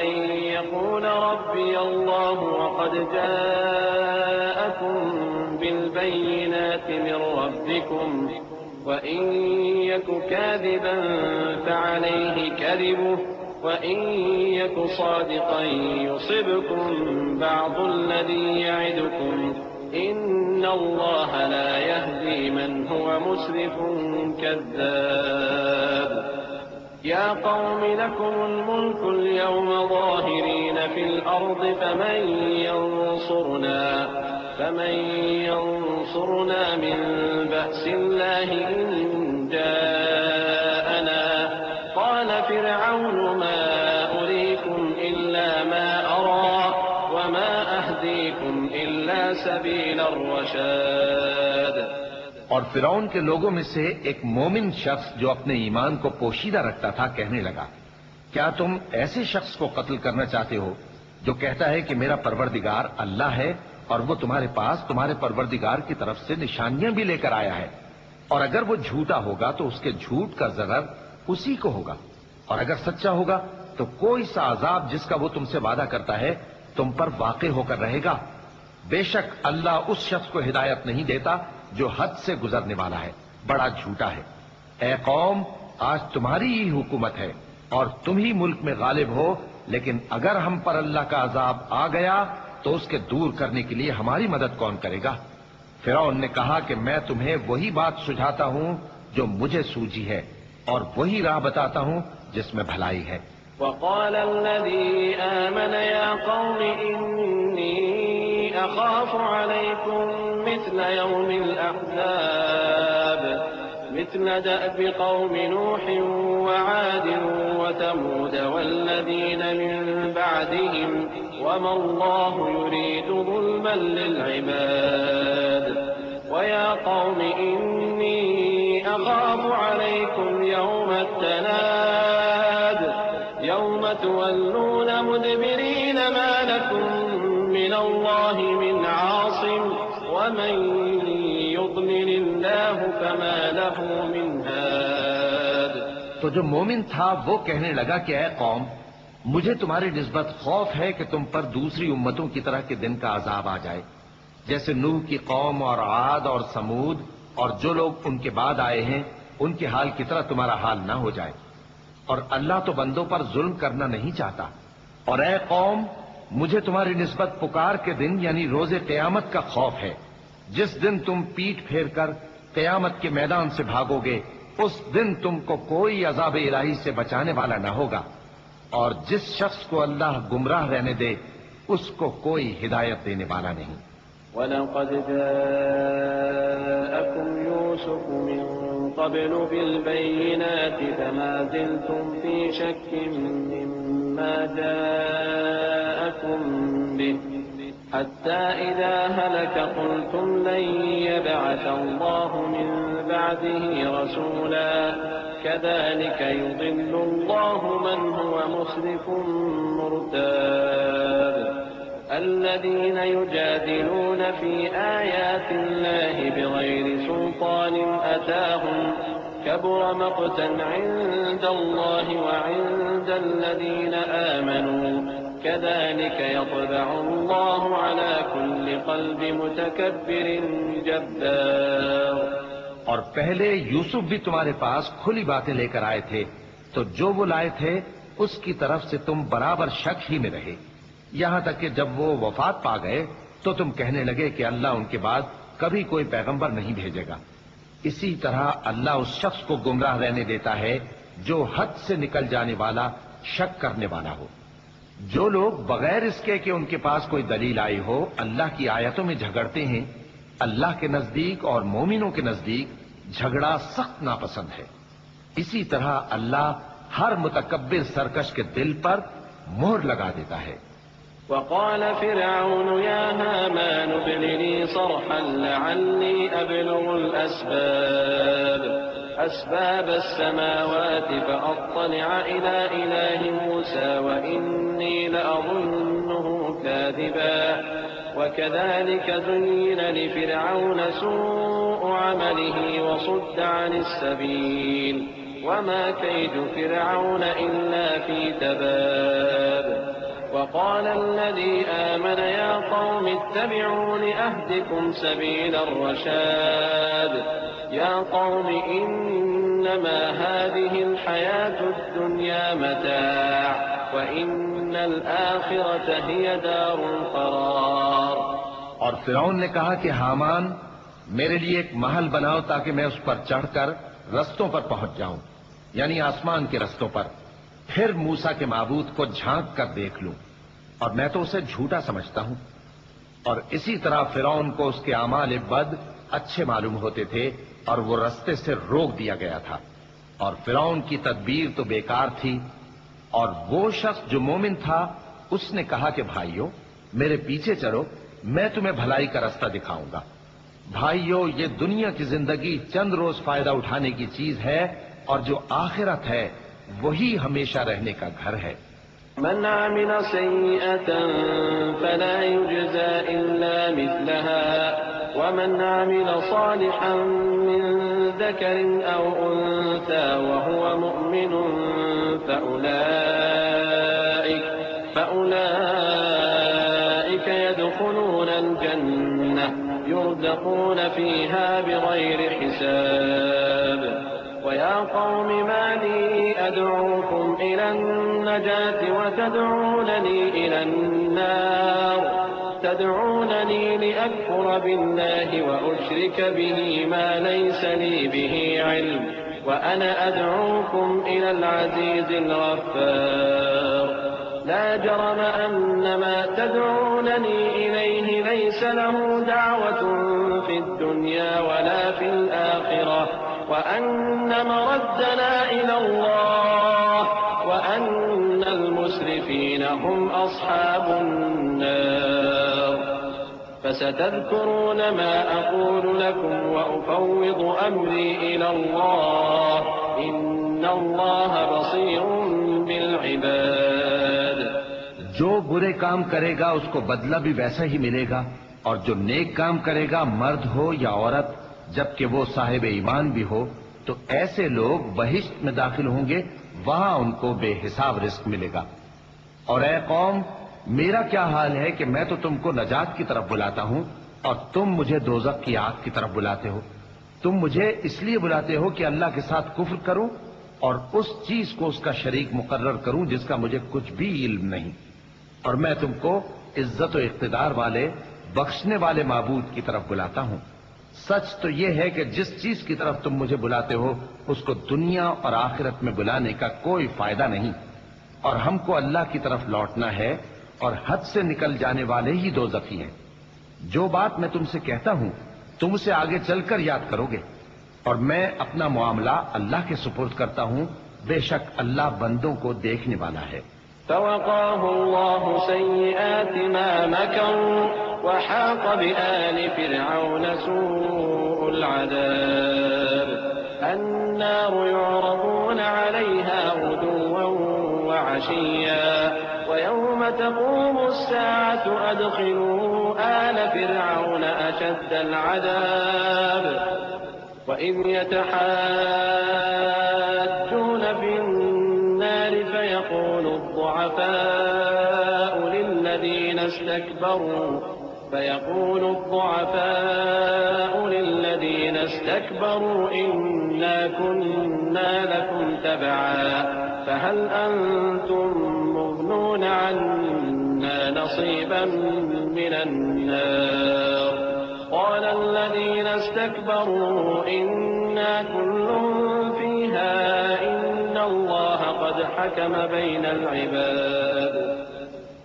أن يقول ربي الله وقد جاءكم بالبينات من ربكم وإن يك كاذبا فعليه كذبه وإن يك صادقا يصبكم بعض الذي يعدكم إن الله لا يهدي من هو مسرف كذاب يا قوم لكم الملك اليوم ظاهرين في الأرض فمن ينصرنا من بأس الله إن جاءنا قال فرعون ما أريكم إلا ما أرى وما أهديكم إلا سبيل الرشاد۔ اور فرعون کے لوگوں میں سے ایک مومن شخص جو اپنے ایمان کو پوشیدہ رکھتا تھا کہنے لگا، کیا تم ایسے شخص کو قتل کرنا چاہتے ہو جو کہتا ہے کہ میرا پروردگار اللہ ہے اور وہ تمہارے پاس تمہارے پروردگار کی طرف سے نشانیاں بھی لے کر آیا ہے؟ اور اگر وہ جھوٹا ہوگا تو اس کے جھوٹ کا ضرر اسی کو ہوگا، اور اگر سچا ہوگا تو کوئی سا عذاب جس کا وہ تم سے وعدہ کرتا ہے تم پر واقع ہو کر رہے گا۔ بے شک اللہ اس شخص کو ہدایت نہیں دیتا جو حد سے گزرنے والا ہے، بڑا جھوٹا ہے۔ اے قوم، آج تمہاری ہی حکومت ہے اور تم ہی ملک میں غالب ہو، لیکن اگر ہم پر اللہ کا عذاب آ گیا تو اس کے دور کرنے کے لیے ہماری مدد کون کرے گا؟ فرعون نے کہا کہ میں تمہیں وہی بات سجھاتا ہوں جو مجھے سوجھی ہے اور وہی راہ بتاتا ہوں جس میں بھلائی ہے۔ وقال الذي آمن يا قوم إني أخاف عليكم مثل يوم الأحزاب مثل دأب قوم نوح وعاد وثمود والذين من بعدهم وما الله يريد ظلما للعباد ويا قوم إني أخاف عليكم يوم ثم تولون مدبرين ما لكم من الله من عاصم ومن يضلل الله فما له من هاد۔ تو جو مومن تھا وہ کہنے لگا کہ اے قوم، مجھے تمہاری نسبت خوف ہے کہ تم پر دوسری امتوں کی طرح کے دن کا عذاب آ جائے، جیسے نوح کی قوم اور عاد اور سمود اور جو لوگ ان کے بعد آئے ہیں ان کے حال کی طرح تمہارا حال نہ ہو جائے۔ اور اللہ تو بندوں پر ظلم کرنا نہیں چاہتا۔ اور اے قوم، مجھے تمہاری نسبت پکار کے دن یعنی روز قیامت کا خوف ہے، جس دن تم پیٹ پھیر کر قیامت کے میدان سے بھاگو گے، اس دن تم کو کوئی عذاب الہی سے بچانے والا نہ ہوگا، اور جس شخص کو اللہ گمراہ رہنے دے اس کو کوئی ہدایت دینے والا نہیں۔ وَلَقَدْ جَاءَكُمْ يُوسُفُ مِنْ قَبْلُ بِالْبَيِّنَاتِ فَمَا زِلْتُمْ فِي شَكٍّ مِّمَّا جَاءَكُمْ بِهِ حَتَّى إِذَا هَلَكَ قُلْتُمْ لَن يَبْعَثَ اللَّهُ مِن بَعْدِهِ رَسُولًا كَذَلِكَ يُضِلُّ اللَّهُ مَنْ هُوَ مُسْرِفٌ مُرْتَابٌ الذين يجادلون في آيات الله بغير سلطان أتاهم كبر مقتا عند الله وعند الذين آمنوا كذلك يطبع الله على كل قلب متكبر جبار۔ اور پہلے یوسف بھی تمہارے پاس کھلی باتیں لے کر آئے تھے، تو جو وہ لائے تھے اس کی طرف سے تم برابر شک ہی میں رہے، یہاں تک کہ جب وہ وفات پا گئے تو تم کہنے لگے کہ اللہ ان کے بعد کبھی کوئی پیغمبر نہیں بھیجے گا۔ اسی طرح اللہ اس شخص کو گمراہ رہنے دیتا ہے جو حد سے نکل جانے والا شک کرنے والا ہو۔ جو لوگ بغیر اس کے کہ ان کے پاس کوئی دلیل آئی ہو اللہ کی آیتوں میں جھگڑتے ہیں، اللہ کے نزدیک اور مومنوں کے نزدیک جھگڑا سخت ناپسند ہے۔ اسی طرح اللہ ہر متکبر سرکش کے دل پر مہر لگا دیتا ہے۔ وقال فرعون يا هامان ابن لي صرحا لعلي أبلغ أسباب السماوات فأطلع إلى إله موسى وإني لأظنه كاذبا وكذلك زين لفرعون سوء عمله وصد عن السبيل وما كيد فرعون إلا في تباب۔ وقال الذي آمن يا قوم اتبعون أهدكم سبيل الرشاد يا قوم إنما هذه الحياة الدنيا متاع وإن الآخرة هي دار القرار۔ اور فرعون نے کہا کہ حامان میرے لیے ایک محل بناؤ تاکہ میں اس پر چڑھ کر رستوں پر پہنچ جاؤں، یعنی آسمان کے رستوں پر، پھر موسیٰ کے معبود کو جھانک کر دیکھ لوں، اور میں تو اسے جھوٹا سمجھتا ہوں۔ اور اسی طرح فرعون کو اس کے اعمال بد اچھے معلوم ہوتے تھے اور وہ رستے سے روک دیا گیا تھا، اور فرعون کی تدبیر تو بیکار تھی۔ اور وہ شخص جو مومن تھا اس نے کہا کہ بھائیو میرے پیچھے چلو، میں تمہیں بھلائی کا رستہ دکھاؤں گا۔ بھائیو یہ دنیا کی زندگی چند روز فائدہ اٹھانے کی چیز ہے، اور جو آخرت ہے وہی ہمیشہ رہنے کا گھر ہے۔ من عمل سيئة فلا يجزى إلا مثلها ومن عمل صالحا من ذكر أو أنثى وهو مؤمن فأولئك يدخلون الجنة يرزقون فيها بغير حساب۔ ويا قوم ما لي أدعوكم إلى النجاة وتدعونني إلى النار تدعونني لأكفر بالله وأشرك به ما ليس لي به علم وأنا أدعوكم إلى العزيز الغفار۔ لا جرم أن ما تدعونني إليه ليس له دعوة في الدنيا ولا في الآخرة وأن مردنا إلى الله وأن المسرفين هم أصحاب النار۔ فستذكرون ما أقول لكم وأفوض أمري إلى الله إن الله بصير بالعباد۔ جو برے کام کرے گا اس کو بدلہ بھی ویسا ہی ملے گا، اور جو نیک کام کرے گا مرد ہو یا عورت جبکہ وہ صاحب ایمان بھی ہو تو ایسے لوگ بہشت میں داخل ہوں گے، وہاں ان کو بے حساب رزق ملے گا۔ اور اے قوم، میرا کیا حال ہے کہ میں تو تم کو نجات کی طرف بلاتا ہوں اور تم مجھے دوزخ کی آگ کی طرف بلاتے ہو۔ تم مجھے اس لیے بلاتے ہو کہ اللہ کے ساتھ کفر کروں اور اس چیز کو اس کا شریک مقرر کروں جس کا مجھے کچھ بھی علم نہیں، اور میں تم کو عزت و اقتدار والے بخشنے والے معبود کی طرف بلاتا ہوں۔ سچ تو یہ ہے کہ جس چیز کی طرف تم مجھے بلاتے ہو اس کو دنیا اور آخرت میں بلانے کا کوئی فائدہ نہیں، اور ہم کو اللہ کی طرف لوٹنا ہے، اور حد سے نکل جانے والے ہی دوزخی ہیں۔ جو بات میں تم سے کہتا ہوں تم اسے آگے چل کر یاد کرو گے، اور میں اپنا معاملہ اللہ کے سپرد کرتا ہوں، بے شک اللہ بندوں کو دیکھنے والا ہے۔ فوقاه الله سيئات ما مكروا وحاق بآل فرعون سوء العذاب النار يعرضون عليها غدوا وعشيا ويوم تقوم الساعة أدخلوا آل فرعون أشد العذاب وإذ يتحاجون في النار فيقول الضعفاء للذين استكبروا إنا كنا لكم تبعا فهل أنتم مغنون عنا نصيبا من النار قال الذين استكبروا إنا كل فيها إن الله قد حكم بين العباد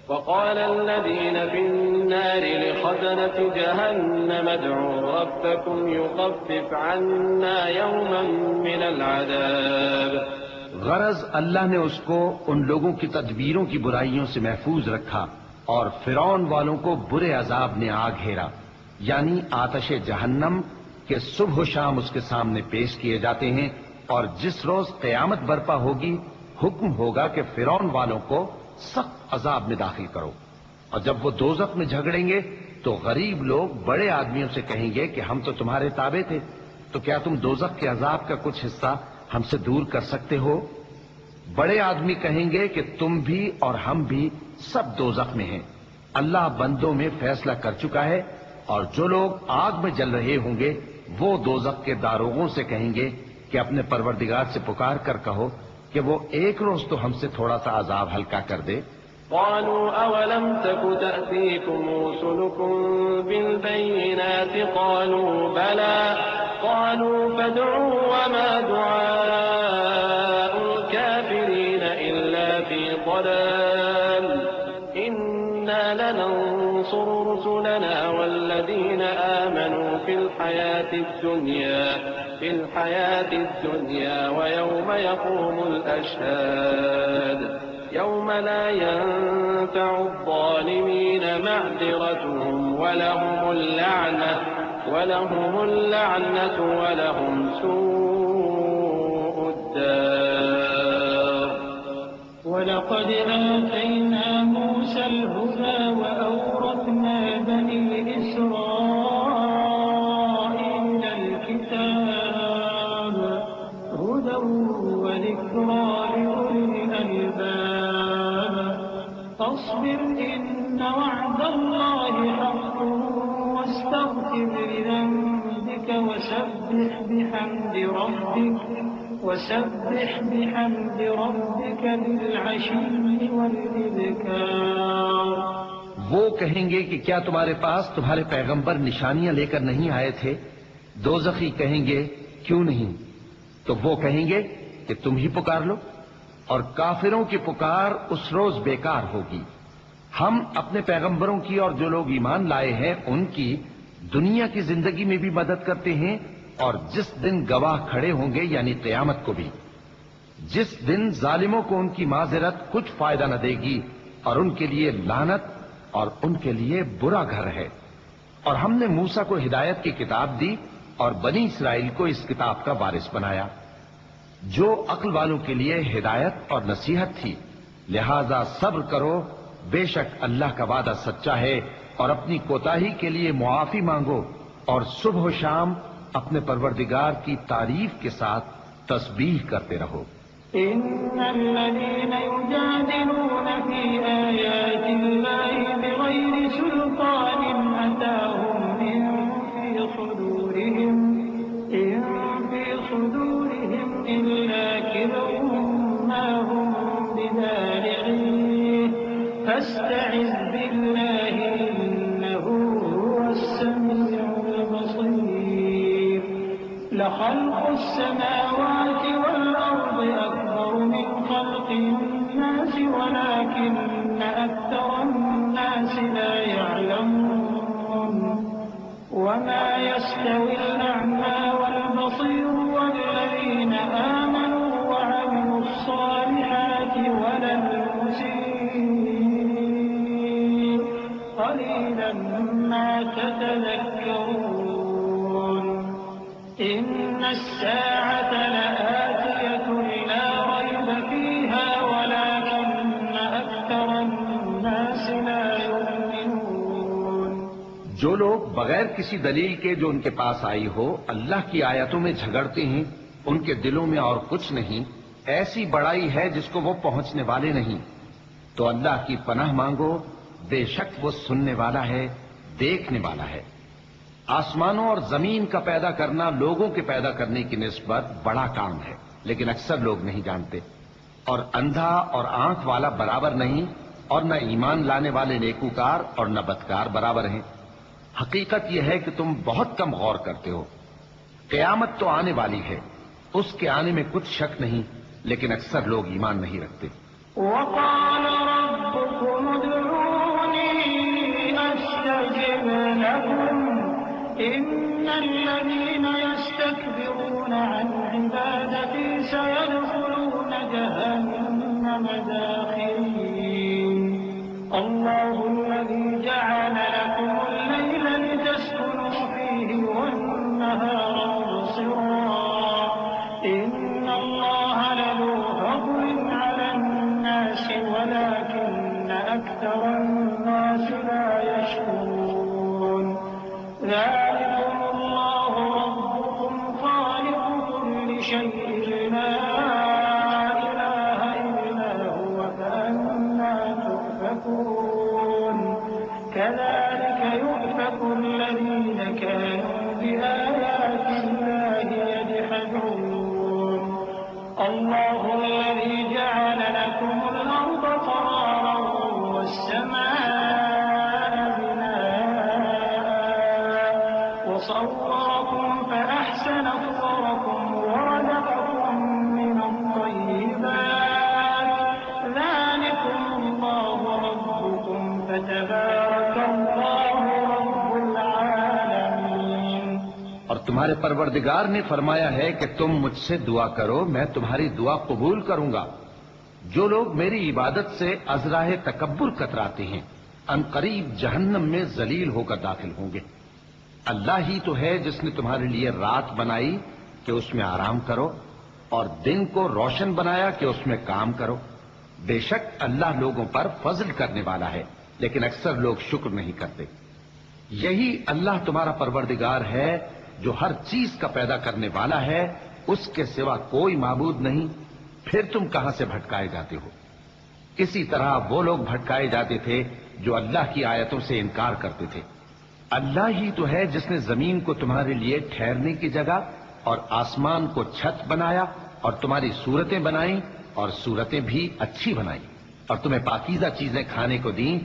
وقال الذين في النار لخزنة جهنم ادعوا ربكم يخفف عنا يوما من العذاب۔ غرض اللہ نے اس کو ان لوگوں کی تدبیروں کی برائیوں سے محفوظ رکھا، اور فرعون والوں کو برے عذاب نے آ گھیرا، یعنی آتش جہنم کے صبح و شام اس کے سامنے پیش کیے جاتے ہیں، اور جس روز قیامت برپا ہوگی حکم ہوگا کہ فرعون والوں کو سخت عذاب میں داخل کرو۔ اور جب وہ دوزخ میں جھگڑیں گے تو غریب لوگ بڑے آدمیوں سے کہیں گے کہ ہم تو تمہارے تابع تھے، تو کیا تم دوزخ کے عذاب کا کچھ حصہ ہم سے دور کر سکتے ہو؟ بڑے آدمی کہیں گے کہ تم بھی اور ہم بھی سب دوزخ میں ہیں، اللہ بندوں میں فیصلہ کر چکا ہے۔ اور جو لوگ آگ میں جل رہے ہوں گے وہ دوزخ کے داروغوں سے کہیں گے کہ اپنے پروردگار سے پکار کر کہو کہ وہ ایک روز تو ہم سے تھوڑا سا عذاب ہلکا کر دے۔ قالوا أولم تك تأتيكم رسلكم بالبينات قالوا بلى قالوا فادعوا وما دعاء الكافرين إلا في ضلال إنا لننصر رسلنا والذين آمنوا في الحياة الدنيا ويوم يقوم الأشهاد يوم لا ينفع الظالمين معذرتهم ولهم اللعنة ولهم سوء الدار۔ ولقد آتينا موسى الهدى وأورثنا بني إسرائيل الكتاب هدى وذكرى لأولي الألباب فاصبر إن وعد الله حق واستغفر لذنبك وسبح بحمد ربك بالعشي والإبكار۔ وہ کہیں گے کہ کیا تمہارے پاس تمہارے پیغمبر نشانیاں لے کر نہیں آئے تھے؟ دوزخی کہیں گے کیوں نہیں؟ تو وہ کہیں گے کہ تم ہی پکار لو، اور کافروں کی پکار اس روز بیکار ہوگی۔ ہم اپنے پیغمبروں کی اور جو لوگ ایمان لائے ہیں ان کی دنیا کی زندگی میں بھی مدد کرتے ہیں، اور جس دن گواہ کھڑے ہوں گے یعنی قیامت کو بھی، جس دن ظالموں کو ان کی معذرت کچھ فائدہ نہ دے گی، اور ان کے لیے لعنت اور ان کے لیے برا گھر ہے۔ اور ہم نے موسیٰ کو ہدایت کی کتاب دی اور بنی اسرائیل کو اس کتاب کا وارث بنایا، جو عقل والوں کے لیے ہدایت اور نصیحت تھی، لہذا صبر کرو بے شک اللہ کا وعدہ سچا ہے، اور اپنی کوتاہی کے لیے معافی مانگو، اور صبح و شام اپنے پروردگار کی تعریف کے ساتھ تسبیح کرتے رہو۔ إن الذين يجادلون في آيات الله بغير سلطان أتاهم إن في صدورهم إلا كبر ما هم ببالغيه فاستعذ بالله إنه هو السميع البصير لخلق السماوات والأرض أكبر من خلق الناس ولكن أكثر الناس لا يعلمون وما يستوي الأعمى والبصير والذين آمنوا وعملوا الصالحات ولا المسيء قليلا ما تتذكرون إن الساعة لآتية لا ريب فيها ولكن أكثر الناس لا يؤمنون۔ جو لوگ بغیر کسی دلیل کے جو ان کے پاس آئی ہو اللہ کی آیتوں میں جھگڑتے ہیں، ان کے دلوں میں اور کچھ نہیں، ایسی بڑائی ہے جس کو وہ پہنچنے والے نہیں، تو اللہ کی پناہ مانگو، بے شک وہ سننے والا ہے، دیکھنے والا ہے۔ آسمانوں اور زمین کا پیدا کرنا لوگوں کے پیدا کرنے کی نسبت بڑا کام ہے، لیکن اکثر لوگ نہیں جانتے۔ اور اندھا اور آنکھ والا برابر نہیں، اور نہ ایمان لانے والے نیکوکار اور نہ بدکار برابر ہیں۔ حقیقت یہ ہے کہ تم بہت کم غور کرتے ہو۔ قیامت تو آنے والی ہے، اس کے آنے میں کچھ شک نہیں، لیکن اکثر لوگ ایمان نہیں رکھتے۔ وقال ربكم ادعوني أستجب لكم إن الذين يستكبرون عن عبادتي سيدخلون جهنم داخرين الله الذي جعل لكم الليل لتسكنوا فيه والنهار مبصرا إن الله لذو فضل على الناس ولكن أكثر الناس لا يشكرون ذلكم الله ربكم خالق كل شيء لا إله إلا هو فأنا تؤفكون كذلك يؤفك الذين كانوا بآيات الله يجحدون الله الذي جعل لكم الأرض قرارا والسماء بناء وصوركم فأحسن صوركم ورزقكم من الطيبات ذلكم الله ربكم فتبارك الله رب العالمين۔ اور تمہارے پروردگار نے فرمایا ہے کہ تم مجھ سے دعا کرو، میں تمہاری دعا قبول کروں گا۔ جو لوگ میری عبادت سے ازراہ تکبر کتراتے ہیں عنقریب جہنم میں ذلیل ہو کر داخل ہوں گے۔ اللہ ہی تو ہے جس نے تمہارے لیے رات بنائی کہ اس میں آرام کرو، اور دن کو روشن بنایا کہ اس میں کام کرو۔ بے شک اللہ لوگوں پر فضل کرنے والا ہے، لیکن اکثر لوگ شکر نہیں کرتے۔ یہی اللہ تمہارا پروردگار ہے جو ہر چیز کا پیدا کرنے والا ہے، اس کے سوا کوئی معبود نہیں، پھر تم کہاں سے بھٹکائے جاتے ہو؟ اسی طرح وہ لوگ بھٹکائے جاتے تھے جو اللہ کی آیتوں سے انکار کرتے تھے۔ اللہ ہی تو ہے جس نے زمین کو تمہارے لیے ٹھہرنے کی جگہ اور آسمان کو چھت بنایا، اور تمہاری صورتیں بنائیں اور صورتیں بھی اچھی بنائیں، اور تمہیں پاکیزہ چیزیں کھانے کو دیں۔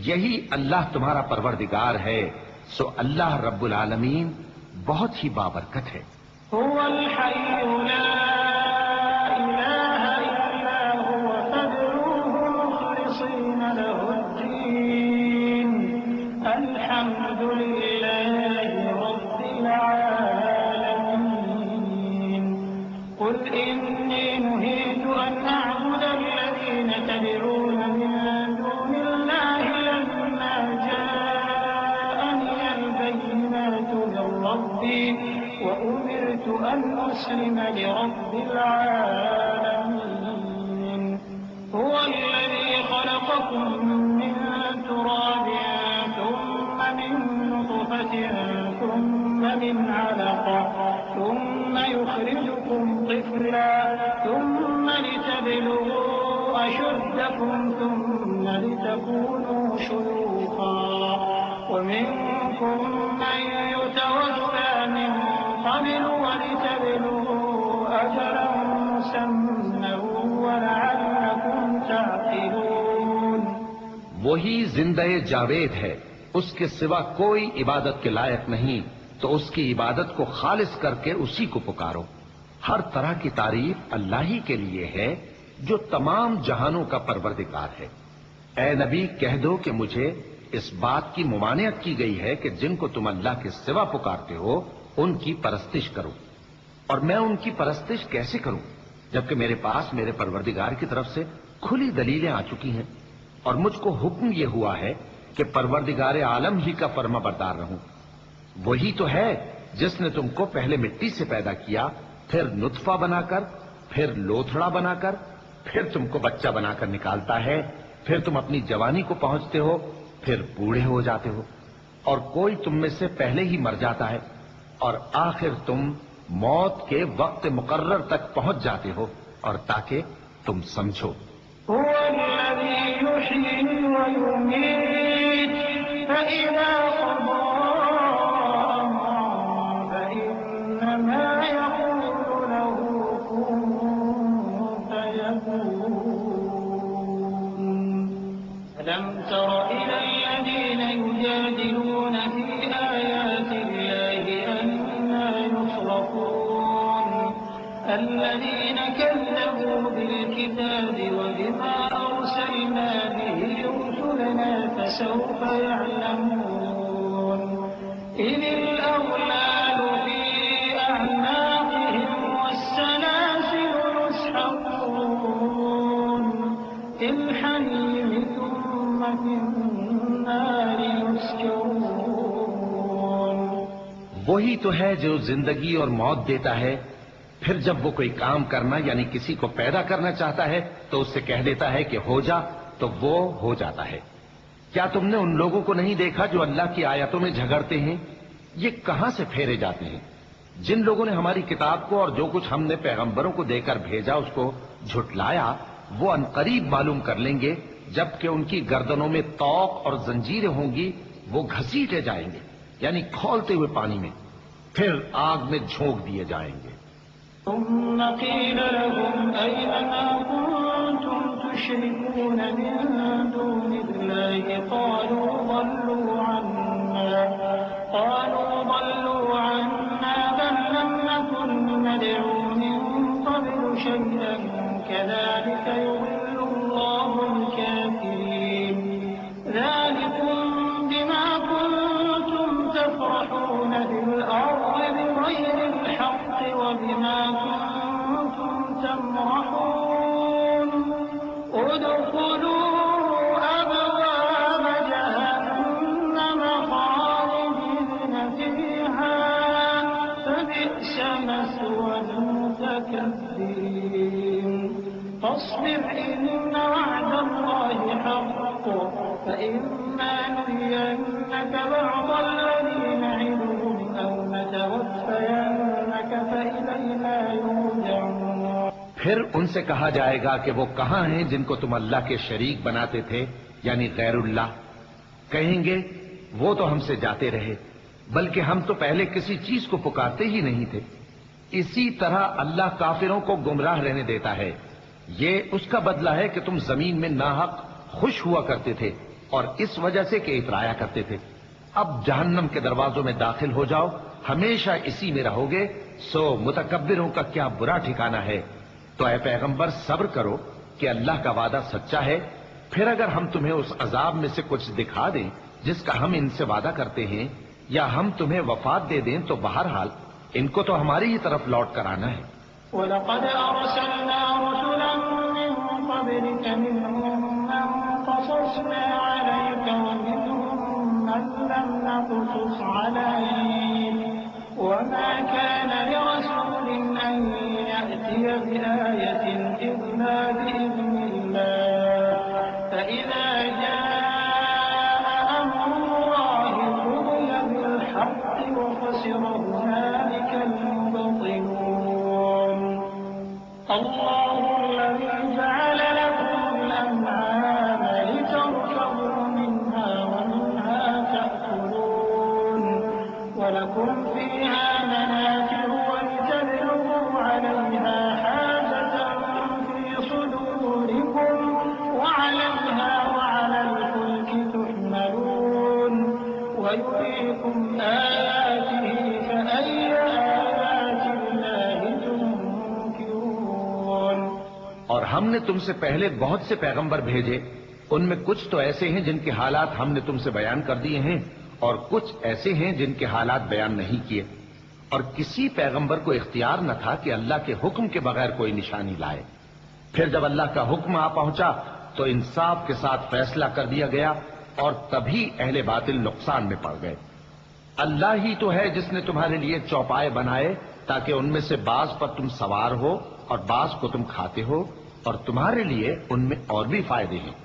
یہی اللہ تمہارا پروردگار ہے، سو اللہ رب العالمین بہت ہی بابرکت ہے۔ هو الحي لا إله إلا هو فادعوه مخلصين له الدين الحمد لله رب العالمين قل إني نهيت أن أعبد الذين تدعون من دون الله لما جاءني البينات من ربي وأمرت أن أسلم لرب العالمين هو الذي خلقكم من ولتبلغوا أشدكم ثم لتكونوا شيوخا ومنكم من يتوفى من قبل ولتبلغوا أجلا مسمى ولعلكم تعقلون. وہی زندہ جاوید ہے، اس کے سوا کوئی عبادت کے لائق نہیں، تو اس کی عبادت کو خالص کر کے اسی کو پکارو. ہر طرح کی تعریف اللہ ہی کے لیے ہے جو تمام جہانوں کا پروردگار ہے. اے نبی کہہ دو کہ مجھے اس بات کی ممانعت کی گئی ہے کہ جن کو تم اللہ کے سوا پکارتے ہو ان کی پرستش کرو، اور میں ان کی پرستش کیسے کروں جبکہ میرے پاس میرے پروردگار کی طرف سے کھلی دلیلیں آ چکی ہیں، اور مجھ کو حکم یہ ہوا ہے کہ پروردگار عالم ہی کا فرما بردار رہوں. وہی تو ہے جس نے تم کو پہلے مٹی سے پیدا کیا، پھر نطفہ بنا کر، پھر لوتھڑا بنا کر، پھر تم کو بچہ بنا کر نکالتا ہے، پھر تم اپنی جوانی کو پہنچتے ہو، پھر بوڑھے ہو جاتے ہو، اور کوئی تم میں سے پہلے ہی مر جاتا ہے، اور آخر تم موت کے وقت مقرر تک پہنچ جاتے ہو، اور تاکہ تم سمجھو. هو الذي يحيي ويميت فإذا قضى أمرا فإنما يقول له كن فيكون. ألم تر إلى الذين يجادلون في آيات الله أنى يصرفون الذين كذبوا بالكتاب وبما أرسلنا به رسلنا فسوف يعلمون. إذ الأغلال في أعناقهم والسلاسل يسحبون في الحميم ثم في النار يسجرون. وہی تو ہے جو زندگی اور موت دیتا ہے، پھر جب وہ کوئی کام کرنا یعنی کسی کو پیدا کرنا چاہتا ہے تو اس سے کہہ دیتا ہے کہ ہو جا، تو وہ ہو جاتا ہے. کیا تم نے ان لوگوں کو نہیں دیکھا جو اللہ کی آیتوں میں جھگڑتے ہیں؟ یہ کہاں سے پھیرے جاتے ہیں؟ جن لوگوں نے ہماری کتاب کو اور جو کچھ ہم نے پیغمبروں کو دے کر بھیجا اس کو جھٹلایا، وہ عنقریب معلوم کر لیں گے جبکہ ان کی گردنوں میں طوق اور زنجیریں ہوں گی، وہ گھسیٹے جائیں گے یعنی کھولتے ہوئے پانی میں، پھر آگ میں جھونک دیے جائیں گے. ثم قيل لهم أين ما كنتم تشركون من دون الله قالوا ضلوا عنا بل لم نكن ندعو من قبل شيئا كذلك يضل الله الكافرين. ذلكم بما كنتم تفرحون بالأرض بغير الحق وبما كنتم تمرحون. ادخلوا أبواب جهنم خالدين فيها فبئس مثوى المتكبرين. فاصبر إن وعد الله حق فإما نرينك بعض الذي نعدهم أو نتوفينك فإلينا يرجعون. پھر ان سے کہا جائے گا کہ وہ کہاں ہیں جن کو تم اللہ کے شریک بناتے تھے یعنی غیر اللہ؟ کہیں گے وہ تو ہم سے جاتے رہے، بلکہ ہم تو پہلے کسی چیز کو پکارتے ہی نہیں تھے. اسی طرح اللہ کافروں کو گمراہ رہنے دیتا ہے. یہ اس کا بدلہ ہے کہ تم زمین میں ناحق خوش ہوا کرتے تھے اور اس وجہ سے کہ اترایا کرتے تھے. اب جہنم کے دروازوں میں داخل ہو جاؤ، ہمیشہ اسی میں رہو گے، سو متکبروں کا کیا برا ٹھکانہ ہے. تو اے پیغمبر صبر کرو کہ اللہ کا وعدہ سچا ہے. پھر اگر ہم تمہیں اس عذاب میں سے کچھ دکھا دیں جس کا ہم ان سے وعدہ کرتے ہیں، یا ہم تمہیں وفات دے دیں، تو بہرحال ان کو تو ہماری ہی طرف لوٹ کر آنا ہے. وَلَقَدْ أَرْسَلْنَا رُسُلًا مِّن قَبْلِكَ مِنْهُم مَّن قَصَصْنَا عَلَيْكَ وَمِنْهُم مَّن لَّمْ نَقْصُصْ عَلَيْكَ وَمَا كَانَ لِرَسُولٍ أَن يَأْتِيَ بِآيَةٍ إِلَّا بِإِذْنِ اللَّهِ فَإِذَا جَاءَ أَمْرُ اللَّهِ قُضِيَ بِالْحَقِّ وَخَسِرَ هُنَالِكَ الْمُبْطِلُونَ. الله الذي جعل لكم الأنعام لتركبوا منها ومنها تأكلون ولكم فيها منافع ولتبلغوا عليها حاجة في صدوركم وعليها وعلى الفلك تحملون ويريكم آياته فأي آيات الله تنكرون. اور ہم نے تم سے پہلے بہت سے پیغمبر بھیجے، ان میں کچھ تو ایسے ہیں جن کے حالات ہم نے تم سے بیان کر دیے ہیں اور کچھ ایسے ہیں جن کے حالات بیان نہیں کیے. اور کسی پیغمبر کو اختیار نہ تھا کہ اللہ کے حکم کے بغیر کوئی نشانی لائے. پھر جب اللہ کا حکم آ پہنچا تو انصاف کے ساتھ فیصلہ کر دیا گیا اور تبھی اہل باطل نقصان میں پڑ گئے. اللہ ہی تو ہے جس نے تمہارے لیے چوپائے بنائے تاکہ ان میں سے بعض پر تم سوار ہو اور بعض کو تم کھاتے ہو، اور تمہارے لیے ان میں اور بھی فائدے ہیں.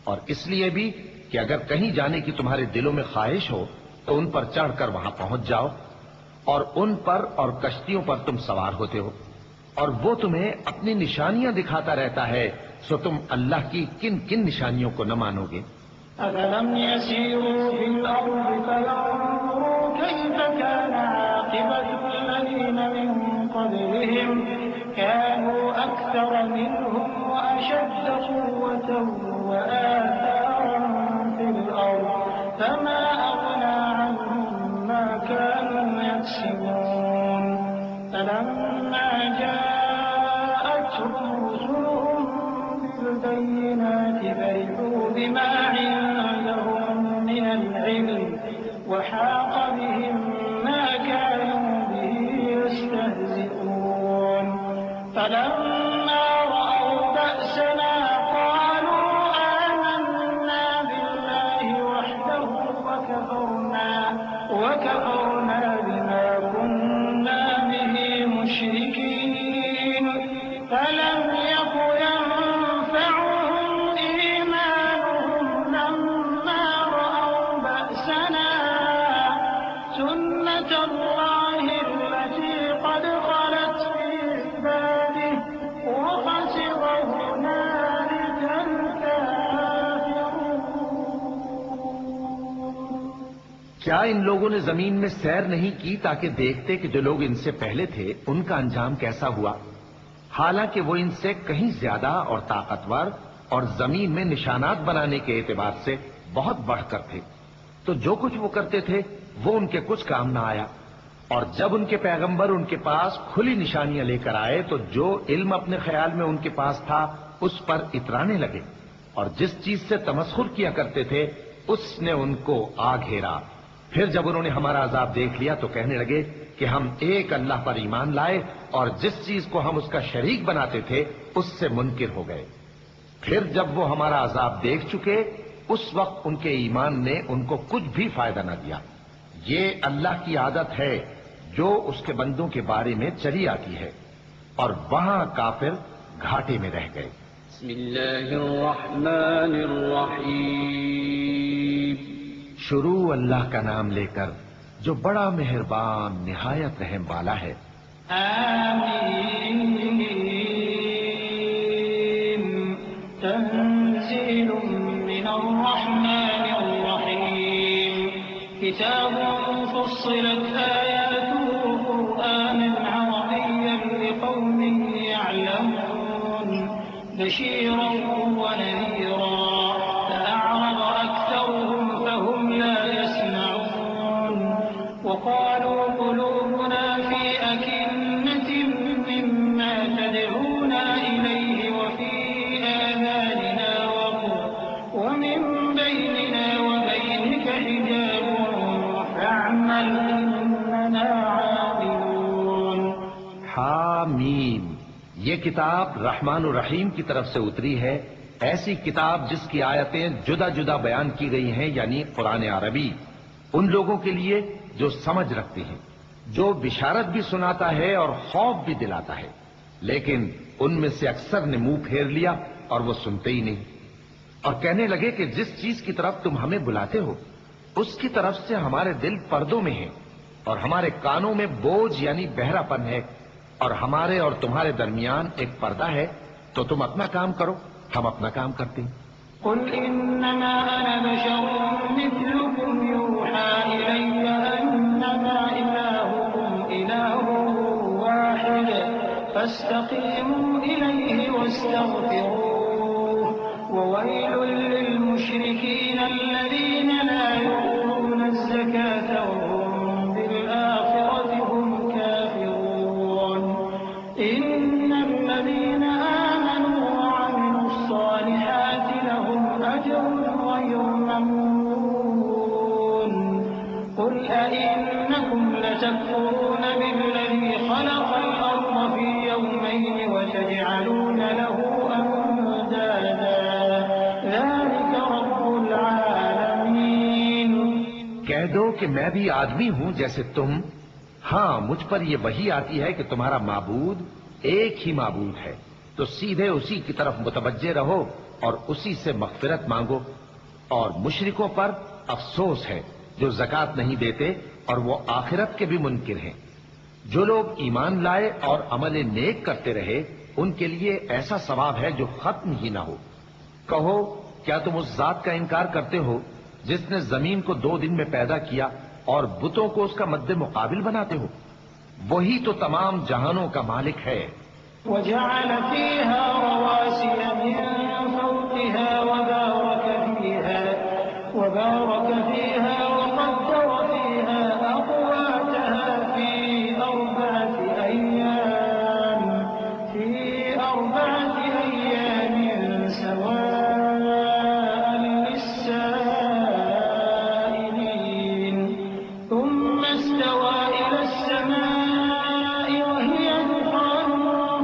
اور اس لیے بھی کہ اگر کہیں جانے کی تمہارے دلوں میں خواہش ہو تو ان پر چڑھ کر وہاں پہنچ جاؤ، اور ان پر اور کشتیوں پر تم سوار ہوتے ہو، اور وہ تمہیں اپنی نشانیاں دکھاتا رہتا ہے، سو تم اللہ کی کن کن نشانیوں کو نہ مانو گے؟ أَفَلَمْ يَسِيرُوا فِي الْأَرْضِ فَيَنظُرُوا كَيْفَ كَانَ عَاقِبَةُ الَّذِينَ مِن قَبْلِهِمْ كَانُوا أَكْثَرَ مِنْهُمْ وَأَشَدَّ قُوَّةً وَآثَارًا فِي الْأَرْضِ فَمَا أَغْنَىٰ عَنْهُم مَّا كَانُوا يَكْسِبُونَ. فَلَمَّا جَاءَتْهُمْ رُسُلُهُم بِالْبَيِّنَاتِ فَرِحُوا بِمَا عِندَهُم مِّنَ الْعِلْمِ وَحَاقَ بِهِم مَّا كَانُوا بِهِ يَسْتَهْزِئُونَ. فَلَمَّا رَأَوْا بَأْسَنَا قَالُوا آمَنَّا بِاللَّهِ وَحْدَهُ وَكَفَرْنَا بِمَا كُنَّا بِهِ مُشْرِكِينَ. فَلَمْ يَكُ يَنفَعُهُمْ إِيمَانُهُمْ لَمَّا رَأَوْا بَأْسَنَا سُنَّتَ اللَّهِ الَّتِي قَدْ خَلَتْ فِي عِبَادِهِ وَخَسِرَ هُنَالِكَ الْكَافِرُونَ. کیا ان لوگوں نے زمین میں سیر نہیں کی تاکہ دیکھتے کہ جو لوگ ان سے پہلے تھے ان کا انجام کیسا ہوا، حالانکہ وہ ان سے کہیں زیادہ اور طاقتور اور زمین میں نشانات بنانے کے اعتبار سے بہت بڑھ کر تھے. تو جو کچھ وہ کرتے تھے وہ ان کے کچھ کام نہ آیا. اور جب ان کے پیغمبر ان کے پاس کھلی نشانیاں لے کر آئے تو جو علم اپنے خیال میں ان کے پاس تھا اس پر اترانے لگے، اور جس چیز سے تمسخر کیا کرتے تھے اس نے ان کو آ گھیرا. پھر جب انہوں نے ہمارا عذاب دیکھ لیا تو کہنے لگے کہ ہم ایک اللہ پر ایمان لائے اور جس چیز کو ہم اس کا شریک بناتے تھے اس سے منکر ہو گئے. پھر جب وہ ہمارا عذاب دیکھ چکے اس وقت ان کے ایمان نے ان کو کچھ بھی فائدہ نہ دیا. یہ اللہ کی عادت ہے جو اس کے بندوں کے بارے میں چلی آتی ہے، اور وہاں کافر گھاٹے میں رہ گئے. بسم اللہ الرحمن الرحیم. شروع اللہ کا نام لے کر جو بڑا مہربان نہایت رحم والا ہے. آمین. تنزیل من الرحمن الرحیم. کتاب فصلت آیاته قرآنا عربیا لقوم يعلمون بشیرا ونذیرا. فأعرض أكثرهم فهم لا يسمعون. وقالوا قلوبنا في أكنة مما تدعونا إليه وفي آذاننا وقر ومن بيننا وبينك حجاب فاعمل إننا عاملون. حامیم. یہ کتاب رحمان الرحیم کی طرف سے اتری ہے، ایسی کتاب جس کی آیتیں جدا جدا بیان کی گئی ہیں، یعنی قرآن عربی، ان لوگوں کے لیے جو سمجھ رکھتے ہیں، جو بشارت بھی سناتا ہے اور خوف بھی دلاتا ہے. لیکن ان میں سے اکثر نے منہ پھیر لیا اور وہ سنتے ہی نہیں، اور کہنے لگے کہ جس چیز کی طرف تم ہمیں بلاتے ہو اس کی طرف سے ہمارے دل پردوں میں ہیں اور ہمارے کانوں میں بوجھ یعنی بہرا پن ہے، اور ہمارے اور تمہارے درمیان ایک پردہ ہے، تو تم اپنا کام کرو، ہم اپنا کام کرتے ہیں۔ قل إنما أنا بشر مثلكم يوحى إلي أنما إلهكم إله واحد فاستقيموا إليه واستغفروه وويل للمشركين الذين لا يؤتون الزكاة وهم بالآخرة هم كافرون إن الذين آمنوا وعملوا الصالحات لهم أجر غير ممنون قل أئنكم لتكفرون بالذي خلق الأرض في يومين وتجعلون له أندادا ذلك رب العالمين۔ کہہ دو کہ میں بھی آدمی ہوں جیسے تم، ہاں مجھ پر یہ وحی آتی ہے کہ تمہارا معبود ایک ہی معبود ہے، تو سیدھے اسی کی طرف متوجہ رہو اور اسی سے مغفرت مانگو۔ اور مشرکوں پر افسوس ہے جو زکوٰۃ نہیں دیتے اور وہ آخرت کے بھی منکر ہیں۔ جو لوگ ایمان لائے اور عمل نیک کرتے رہے ان کے لیے ایسا ثواب ہے جو ختم ہی نہ ہو۔ کہو کیا تم اس ذات کا انکار کرتے ہو جس نے زمین کو 2 دن میں پیدا کیا اور بتوں کو اس کا مد مقابل بناتے ہو؟ وہی تو تمام جہانوں کا مالک ہے۔ وجعل فيها رواسي من فوقها وبارك فيها وقدر فيها أقواتها في أربعة أيام سواء للسائلين ثم استوى إلى السماء وهي دخان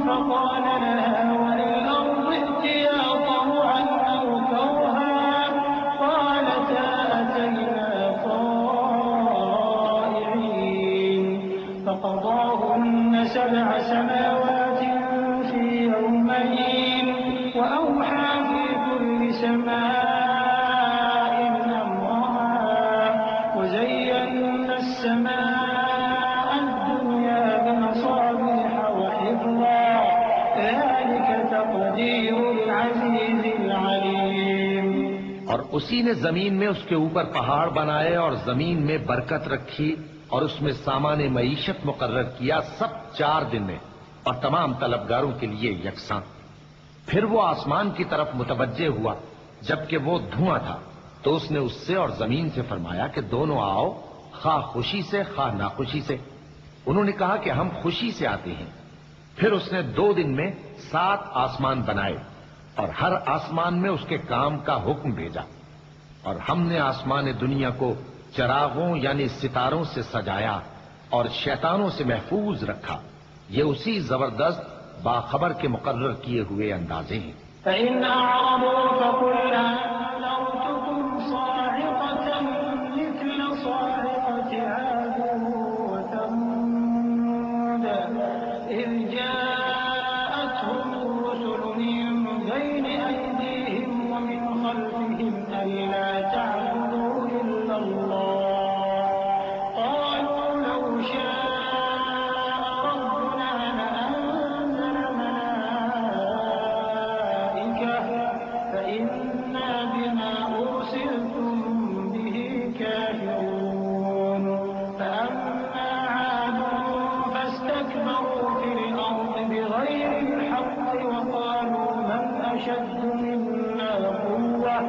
فقال لها وللأرض ائتيا طوعا أو كرها قالتا أتينا طائعين فقضاهن 7 سماوات في يومين وأوحى في كل سماء أمرها وزينا السماء الدنيا بمصابيح وحفظا ذلك تقدير العزيز العليم۔ اور اسی نے زمین میں اس کے اوپر پہاڑ بنائے اور زمین میں برکت رکھی اور اس میں سامان معیشت مقرر کیا، سب 4 دن میں اور تمام طلبگاروں کے لیے یکساں۔ پھر وہ آسمان کی طرف متوجہ ہوا جبکہ وہ دھواں تھا، تو اس نے اس سے اور زمین سے فرمایا کہ دونوں آؤ، خواہ خوشی سے خواہ ناخوشی سے۔ انہوں نے کہا کہ ہم خوشی سے آتے ہیں۔ پھر اس نے 2 دن میں 7 آسمان بنائے اور ہر آسمان میں اس کے کام کا حکم بھیجا، اور ہم نے آسمان دنیا کو چراغوں یعنی ستاروں سے سجایا اور شیطانوں سے محفوظ رکھا۔ یہ اسی زبردست باخبر کے مقرر کیے ہوئے اندازے ہیں۔ فإن أعرضوا فقل أنذرتكم صاعقة مثل صاعقة عاد وثمود إذ جاءتهم الرسل من بين أيديهم ومن خلفهم ألا تعبدوا إلا الله قالوا لو شاء ربنا لأنزل ملائكة فإنا بما أرسلتم به كافرون فأما عاد فاستكبروا في الأرض بغير الحق وقالوا من أشد منا قوة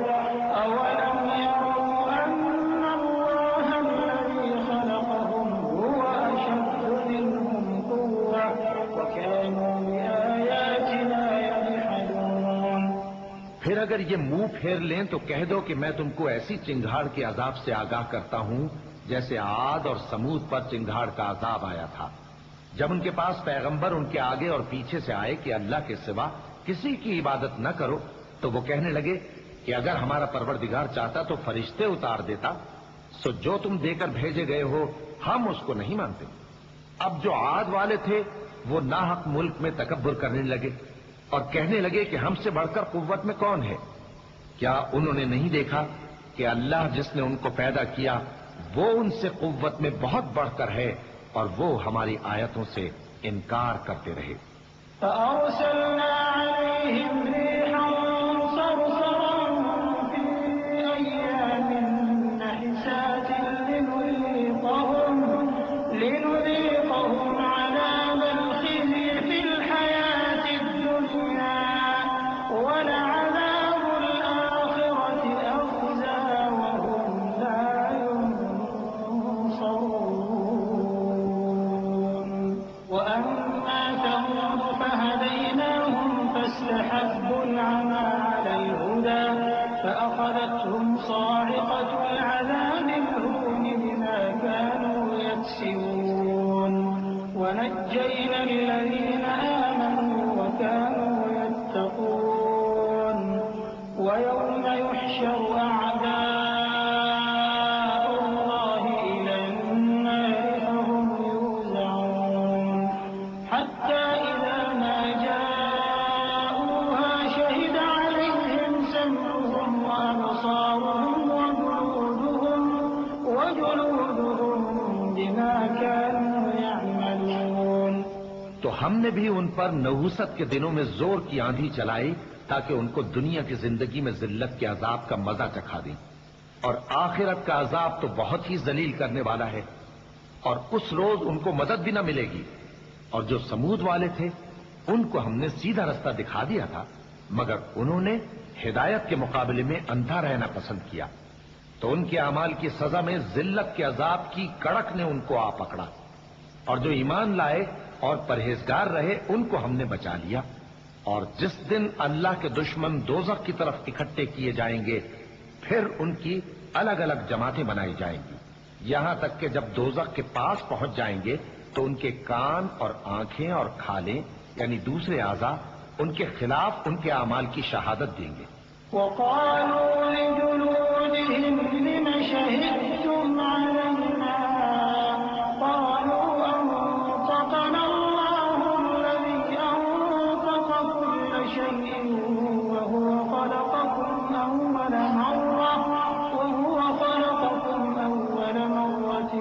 أولم يروا أن الله الذي خلقهم هو أشد منهم قوة وكانوا بآياتنا يجحدون۔ پھر اگر یہ منہ پھیر لیں تو کہہ دو کہ میں تم کو ایسی چنگھاڑ کے عذاب سے آگاہ کرتا ہوں جیسے عاد اور سمود پر چنگھاڑ کا عذاب آیا تھا، جب ان کے پاس پیغمبر ان کے آگے اور پیچھے سے آئے کہ اللہ کے سوا کسی کی عبادت نہ کرو، تو وہ کہنے لگے کہ اگر ہمارا پروردگار چاہتا تو فرشتے اتار دیتا، سو جو تم دے کر بھیجے گئے ہو ہم اس کو نہیں مانتے۔ اب جو عاد والے تھے وہ ناحق ملک میں تکبر کرنے لگے اور کہنے لگے کہ ہم سے بڑھ کر قوت میں کون ہے؟ کیا انہوں نے نہیں دیکھا کہ اللہ جس نے ان کو پیدا کیا وہ ان سے قوت میں بہت بڑھ کر ہے اور وہ ہماری آیتوں سے انکار کرتے رہے۔ فأرسلنا عليهم ريحا صرصرا في أيام نحسات لنذيقهم عذاب الخزي في الحياة الدنيا ولعذاب الآخرة أخزى وهم لا ينصرون وأما ثمود فهديناهم فاستحبوا العمى على الهدى فأخذتهم صاعقة العذاب الهون بما كانوا يكسبون ونجينا الذين آمنوا وكانوا يتقون ويوم يحشر أعداء الله إلى النار فهم يوزعون حتى إذا ما جاءوها شهد عليهم سمعهم وأبصارهم وجلودهم بما كانوا يعملون۔ تو ہم نے بھی ان پر نحوست کے دنوں میں زور کی آندھی چلائی تاکہ ان کو دنیا کی زندگی میں ذلت کے عذاب کا مزہ چکھا دیں، اور آخرت کا عذاب تو بہت ہی ذلیل کرنے والا ہے، اور اس روز ان کو مدد بھی نہ ملے گی۔ اور جو سمود والے تھے ان کو ہم نے سیدھا رستہ دکھا دیا تھا، مگر انہوں نے ہدایت کے مقابلے میں اندھا رہنا پسند کیا، تو ان کے اعمال کی سزا میں ذلت کے عذاب کی کڑک نے ان کو آ پکڑا، اور جو ایمان لائے اور پرہیزگار رہے ان کو ہم نے بچا لیا۔ اور جس دن اللہ کے دشمن دوزخ کی طرف اکٹھے کیے جائیں گے پھر ان کی الگ الگ جماعتیں بنائی جائیں گی، یہاں تک کہ جب دوزخ کے پاس پہنچ جائیں گے تو ان کے کان اور آنکھیں اور کھالیں یعنی دوسرے اعضاء ان کے خلاف ان کے اعمال کی شہادت دیں گے۔ وقالوا لجلودهم لم شهدتم علينا قالوا أنطقنا الله الذي أنطق كل شيء وهو خلقكم أول مرة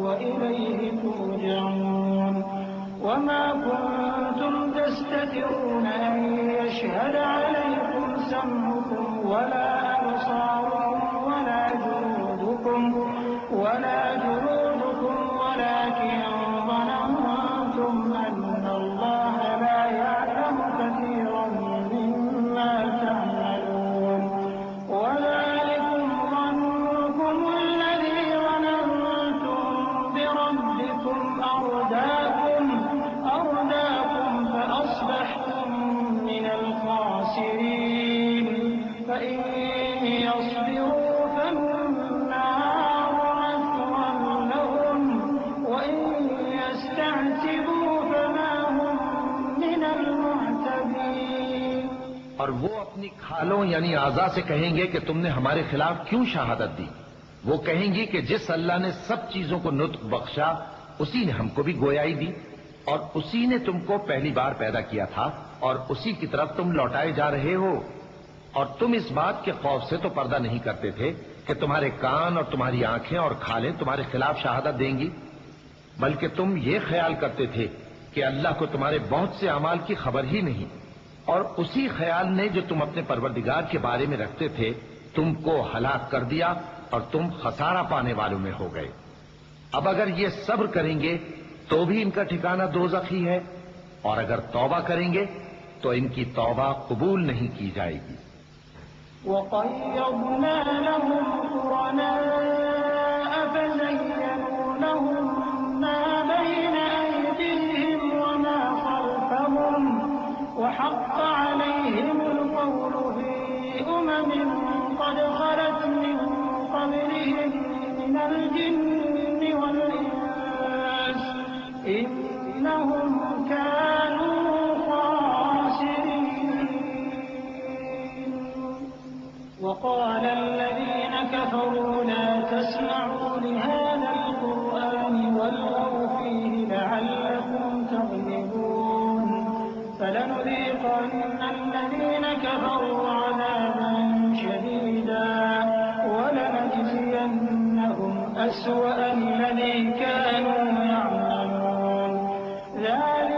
وإليه ترجعون وما كنتم تستترون أن يشهد عليكم سمعكم ولا أبصاركم ولا جلودكم ولكن ظننتم أن الله لا يعلم كثيرا مما تعملون وذلكم ظنكم الذي ظننتم بربكم أرداكم فأصبحتم من الخاسرين فإن يصبروا فالنار مثوى لهم وإن يستعتبوا فما هم من المعتبين۔ اور وہ اپنی کھالوں یعنی اعضاء سے کہیں گے کہ تم نے ہمارے خلاف کیوں شہادت دی؟ وہ کہیں گی کہ جس اللہ نے سب چیزوں کو نطق بخشا اسی نے ہم کو بھی گویائی دی، اور اسی نے تم کو پہلی بار پیدا کیا تھا اور اسی کی طرف تم لوٹائے جا رہے ہو، اور تم اس بات کے خوف سے تو پردہ نہیں کرتے تھے کہ تمہارے کان اور تمہاری آنکھیں اور کھالیں تمہارے خلاف شہادت دیں گی، بلکہ تم یہ خیال کرتے تھے کہ اللہ کو تمہارے بہت سے اعمال کی خبر ہی نہیں، اور اسی خیال نے جو تم اپنے پروردگار کے بارے میں رکھتے تھے تم کو ہلاک کر دیا اور تم خسارہ پانے والوں میں ہو گئے۔ اب اگر یہ صبر کریں گے تو بھی ان کا ٹھکانہ دوزخ ہی ہے، اور اگر توبہ کریں گے تو ان کی توبہ قبول نہیں کی جائے گی۔ وَقَيَّضْنَا لَهُمْ قُرَنَاءَ فَزَيَّنُوا لَهُم مَّا بَيْنَ أَيْدِيهِمْ وَمَا خَلْفَهُمْ وَحَقَّ عَلَيْهِمُ الْقَوْلُ فِي أُمَمٍ قَدْ خَلَتْ مِن قَبْلِهِم مِّنَ الْجِنِّ وَالْإِنسِ إِنَّهُمْ كَانُوا خَاسِرِينَ۔ وقال الذين كفروا لا تسمعوا لهذا القرآن والغوا فيه لعلكم تغلبون فلنذيقن الذين كفروا عذابا شديدا ولنجزينهم أسوأ الذي كانوا يعملون ذلك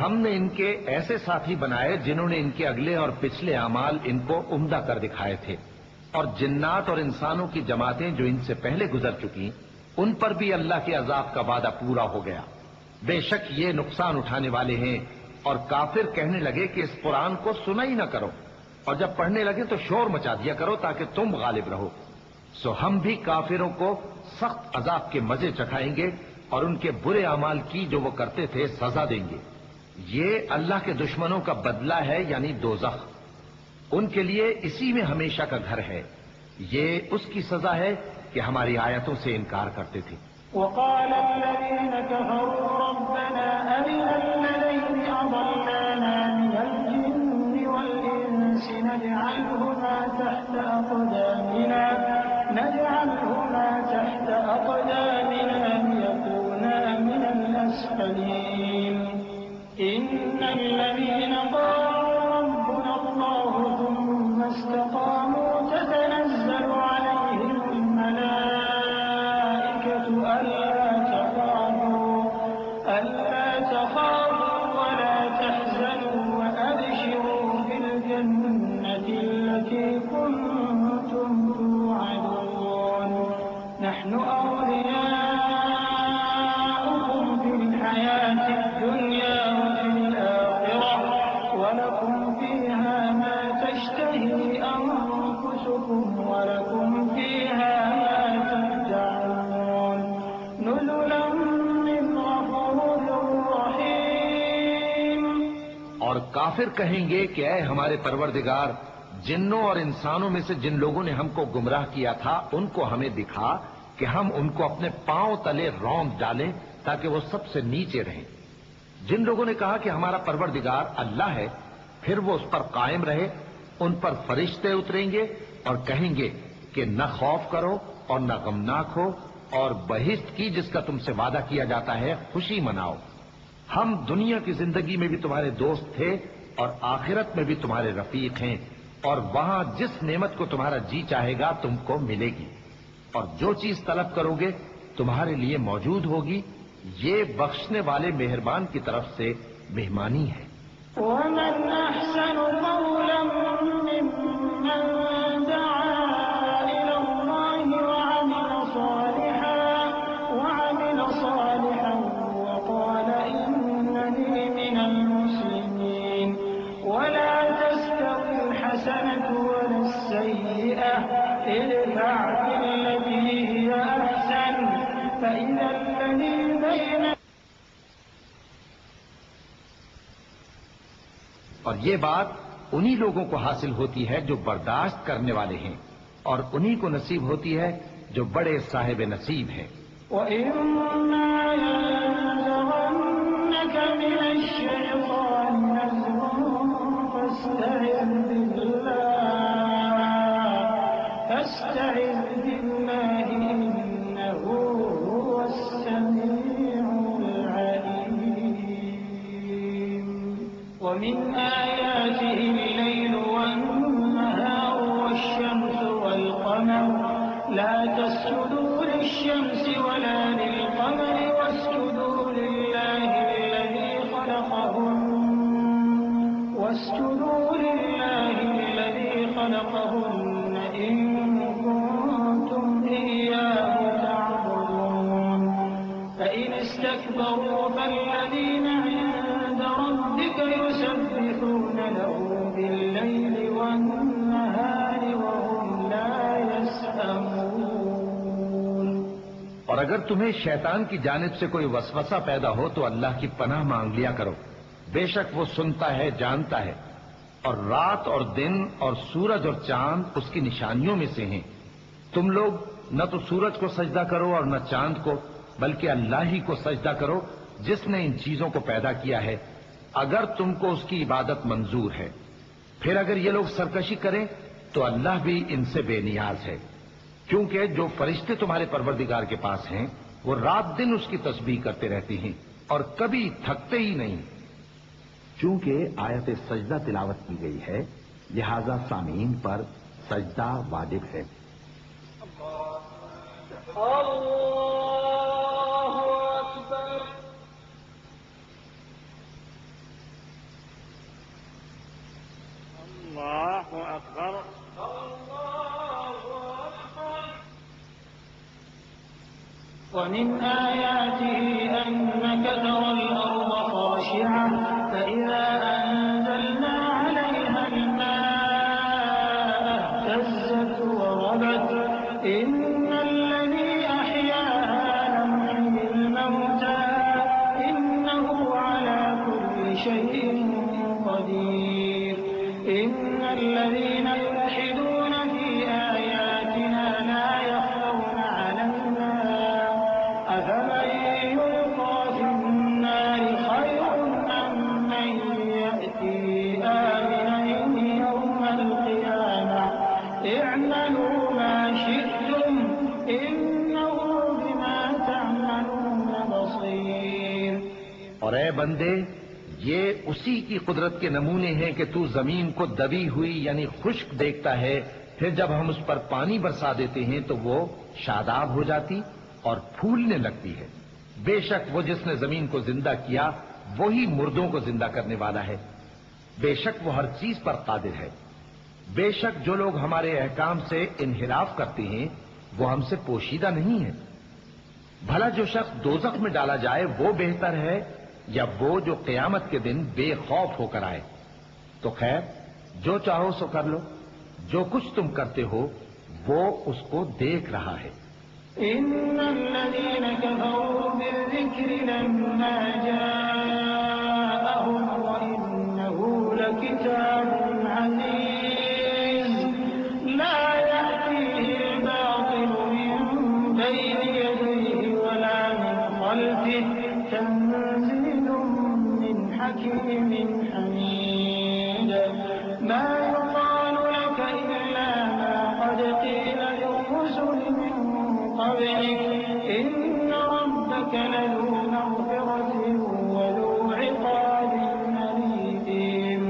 ہم نے ان کے ایسے ساتھی بنائے جنہوں نے ان کے اگلے اور پچھلے اعمال ان کو عمدہ کر دکھائے تھے، اور جنات اور انسانوں کی جماعتیں جو ان سے پہلے گزر چکی ان پر بھی اللہ کے عذاب کا وعدہ پورا ہو گیا۔ بے شک یہ نقصان اٹھانے والے ہیں۔ اور کافر کہنے لگے کہ اس قرآن کو سنا ہی نہ کرو، اور جب پڑھنے لگے تو شور مچا دیا کرو تاکہ تم غالب رہو۔ سو ہم بھی کافروں کو سخت عذاب کے مزے چکھائیں گے اور ان کے برے اعمال کی جو وہ کرتے تھے سزا دیں گے۔ یہ اللہ کے دشمنوں کا بدلہ ہے، یعنی دوزخ۔ ان کے لیے اسی میں ہمیشہ کا گھر ہے۔ یہ اس کی سزا ہے کہ ہماری آیتوں سے انکار کرتے تھے۔ وقال الذين كفروا ربنا أرنا الذين أضلانا من الجن والإنس نجعلهما تحت أقدامنا ليكونا من الأسفلين إن الذين قالوا ربنا الله ثم استقاموا تتنزل عليهم الملائكة ألا تخافوا ولا تحزنوا وأبشروا بالجنة التي كنتم توعدون نحن أولياؤكم في الحياة الدنيا وفي الآخرة ولكم فيها ما تشتهي أنفسكم ولكم فيها ما تدعون نزلا من غفور رحيم۔ اور کافر کہیں گے کہ اے ہمارے پروردگار، جنوں اور انسانوں میں سے جن لوگوں نے ہم کو گمراہ کیا تھا ان کو ہمیں دکھا کہ ہم ان کو اپنے پاؤں تلے روند ڈالیں تاکہ وہ سب سے نیچے رہیں۔ جن لوگوں نے کہا کہ ہمارا پروردگار اللہ ہے، پھر وہ اس پر قائم رہے، ان پر فرشتے اتریں گے اور کہیں گے کہ نہ خوف کرو اور نہ غمناک ہو، اور بہشت کی جس کا تم سے وعدہ کیا جاتا ہے خوشی مناؤ۔ ہم دنیا کی زندگی میں بھی تمہارے دوست تھے اور آخرت میں بھی تمہارے رفیق ہیں، اور وہاں جس نعمت کو تمہارا جی چاہے گا تم کو ملے گی، اور جو چیز طلب کرو گے تمہارے لیے موجود ہوگی۔ یہ بخشنے والے مہربان کی طرف سے مہمانی ہے۔ ومن أحسن قولا ممن دعا إلى الله وعمل صالحا وقال إنني من المسلمين ولا تستوي الحسنة ولا السيئة ادفع بالتي هي أحسن فإذا الذي بين اور یہ بات انہی لوگوں کو حاصل ہوتی ہے جو برداشت کرنے والے ہیں، اور انہی کو نصیب ہوتی ہے جو بڑے صاحب نصیب ہیں۔ وَإِمَّا يَنزَغَنَّكَ مِنَ الشَّيْطَانِ نَزْغٌ فَاسْتَعِذْ بِاللَّهِ إِنَّهُ هُوَ السَّمِيعُ الْعَلِيمُ وَمِنْ آيَاتِهِ اللَّيْلُ وَالنَّهَارُ وَالشَّمْسُ وَالْقَمَرُ لَا تَسْجُدُوا لِلشَّمْسِ وَلَا لِلْقَمَرِ وَاسْجُدُوا لِلَّهِ الَّذِي خَلَقَهُنَّ إِن كُنتُمْ إِيَّاهُ تَعْبُدُونَ فَإِنِ اسْتَكْبَرُوا فَالَّذِينَ عِندَ رَبِّكَ يُسَبِّحُونَ لَهُ بِاللَّيْلِ وَالنَّهَارِ وَهُمْ لَا يَسْأَمُونَ۔ اور اگر تمہیں شیطان کی جانب سے کوئی وسوسہ پیدا ہو تو اللہ کی پناہ مانگ لیا کرو، بے شک وہ سنتا ہے، جانتا ہے۔ اور رات اور دن اور سورج اور چاند اس کی نشانیوں میں سے ہیں۔ تم لوگ نہ تو سورج کو سجدہ کرو اور نہ چاند کو، بلکہ اللہ ہی کو سجدہ کرو جس نے ان چیزوں کو پیدا کیا ہے، اگر تم کو اس کی عبادت منظور ہے۔ پھر اگر یہ لوگ سرکشی کریں تو اللہ بھی ان سے بے نیاز ہے، کیونکہ جو فرشتے تمہارے پروردگار کے پاس ہیں وہ رات دن اس کی تسبیح کرتے رہتے ہیں اور کبھی تھکتے ہی نہیں۔ چونکہ آیت سجدہ تلاوت کی گئی ہے لہذا سامعین پر سجدہ واجب ہے۔ ومن آياته أنك ترى الأرض خاشعة فإذا أنزلنا عليها الماء اهتزت وربت إن الذي أحياها لمحيي الموتى إنه على كل شيء قدير إن الذين يلحدون في آياتنا لا يخفون علينا أفمن يلقى في النار خير أم من يأتي آمنا يوم القيامة اعملوا ما شئتم إنه بما تعملون بصير. اور اے بندے، یہ اسی کی قدرت کے نمونے ہیں کہ تو زمین کو دبی ہوئی یعنی خشک دیکھتا ہے، پھر جب ہم اس پر پانی برسا دیتے ہیں تو وہ شاداب ہو جاتی اور پھولنے لگتی ہے. بے شک وہ جس نے زمین کو زندہ کیا وہی مردوں کو زندہ کرنے والا ہے. بے شک وہ ہر چیز پر قادر ہے. بے شک جو لوگ ہمارے احکام سے انحراف کرتے ہیں وہ ہم سے پوشیدہ نہیں ہیں. بھلا جو شخص دوزخ میں ڈالا جائے وہ بہتر ہے یا وہ جو قیامت کے دن بے خوف ہو کر آئے؟ تو خیر، جو چاہو سو کر لو، جو کچھ تم کرتے ہو وہ اس کو دیکھ رہا ہے. إن الذين كفروا بالذكر لما جاءهم وإنه لكتاب عزيز لا يأتيه الباطل من بين يديه ولا من خلفه تنزيل من حكيم حميد. ما يقال لك إلا ما قد قيل للرسل من قبلك إن ربك لذو مغفرة وذو عقاب أليم.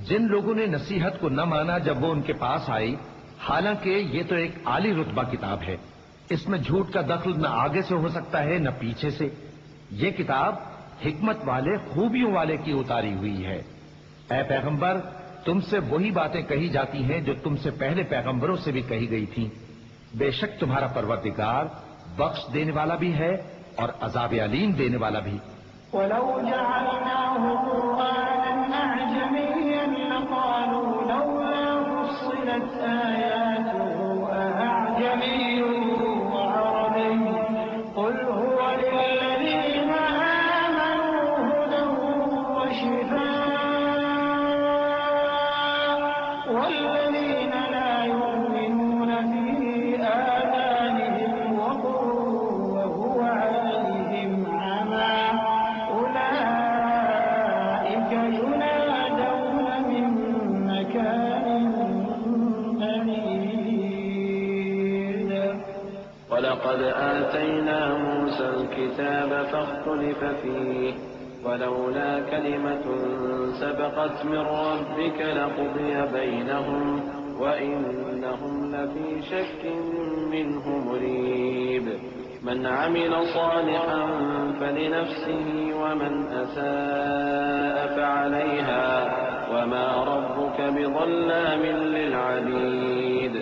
جن لوگوں نے نصیحت کو نہ مانا جب وہ ان کے پاس آئی، حالانکہ یہ تو ایک عالی رتبہ کتاب ہے، اس میں جھوٹ کا دخل نہ آگے سے ہو سکتا ہے نہ پیچھے سے. یہ کتاب حکمت والے خوبیوں والے کی اتاری ہوئی ہے. اے پیغمبر، تم سے وہی باتیں کہی جاتی ہیں جو تم سے پہلے پیغمبروں سے بھی کہی گئی تھیں. بے شک تمہارا پروردگار بخش دینے والا بھی ہے اور عذاب علیم دینے والا بھی. ولو جعلناه قرآنا أعجميا لقالوا لولا فصلت آياته أأعجمي وعربي قل هو للذين آمنوا هدى وشفاء والذين لا يؤمنون في آذانهم وقر وهو عليهم عمى أولئك ينادون من مكان بعيد. ولقد آتينا موسى الكتاب فاختلف فيه ولولا كلمة سبقت من ربك لقضي بينهم وإنهم لفي شك منه مريب. من عمل صالحا فلنفسه ومن أساء فعليها وما ربك بظلام للعبيد.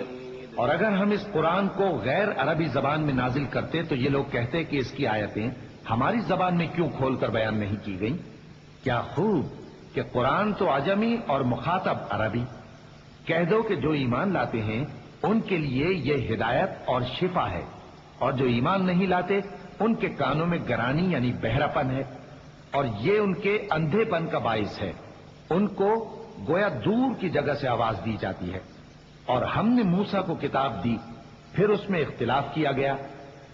اور اگر ہم اس قرآن کو غیر عربی زبان میں نازل کرتے تو یہ لوگ کہتے کہ اس کی آیتیں ہماری زبان میں کیوں کھول کر بیان نہیں کی گئیں؟ کیا خوب کہ قرآن تو عجمی اور مخاطب عربی. کہہ دو کہ جو ایمان لاتے ہیں ان کے لیے یہ ہدایت اور شفا ہے، اور جو ایمان نہیں لاتے ان کے کانوں میں گرانی یعنی بہراپن ہے، اور یہ ان کے اندھے پن کا باعث ہے. ان کو گویا دور کی جگہ سے آواز دی جاتی ہے. اور ہم نے موسیٰ کو کتاب دی، پھر اس میں اختلاف کیا گیا،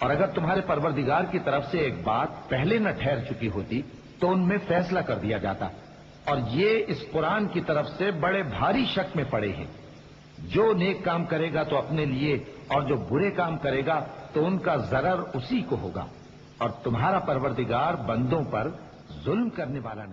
اور اگر تمہارے پروردگار کی طرف سے ایک بات پہلے نہ ٹھہر چکی ہوتی تو ان میں فیصلہ کر دیا جاتا. اور یہ اس قرآن کی طرف سے بڑے بھاری شک میں پڑے ہیں. جو نیک کام کرے گا تو اپنے لیے، اور جو برے کام کرے گا تو ان کا ضرر اسی کو ہوگا. اور تمہارا پروردگار بندوں پر ظلم کرنے والا نہیں.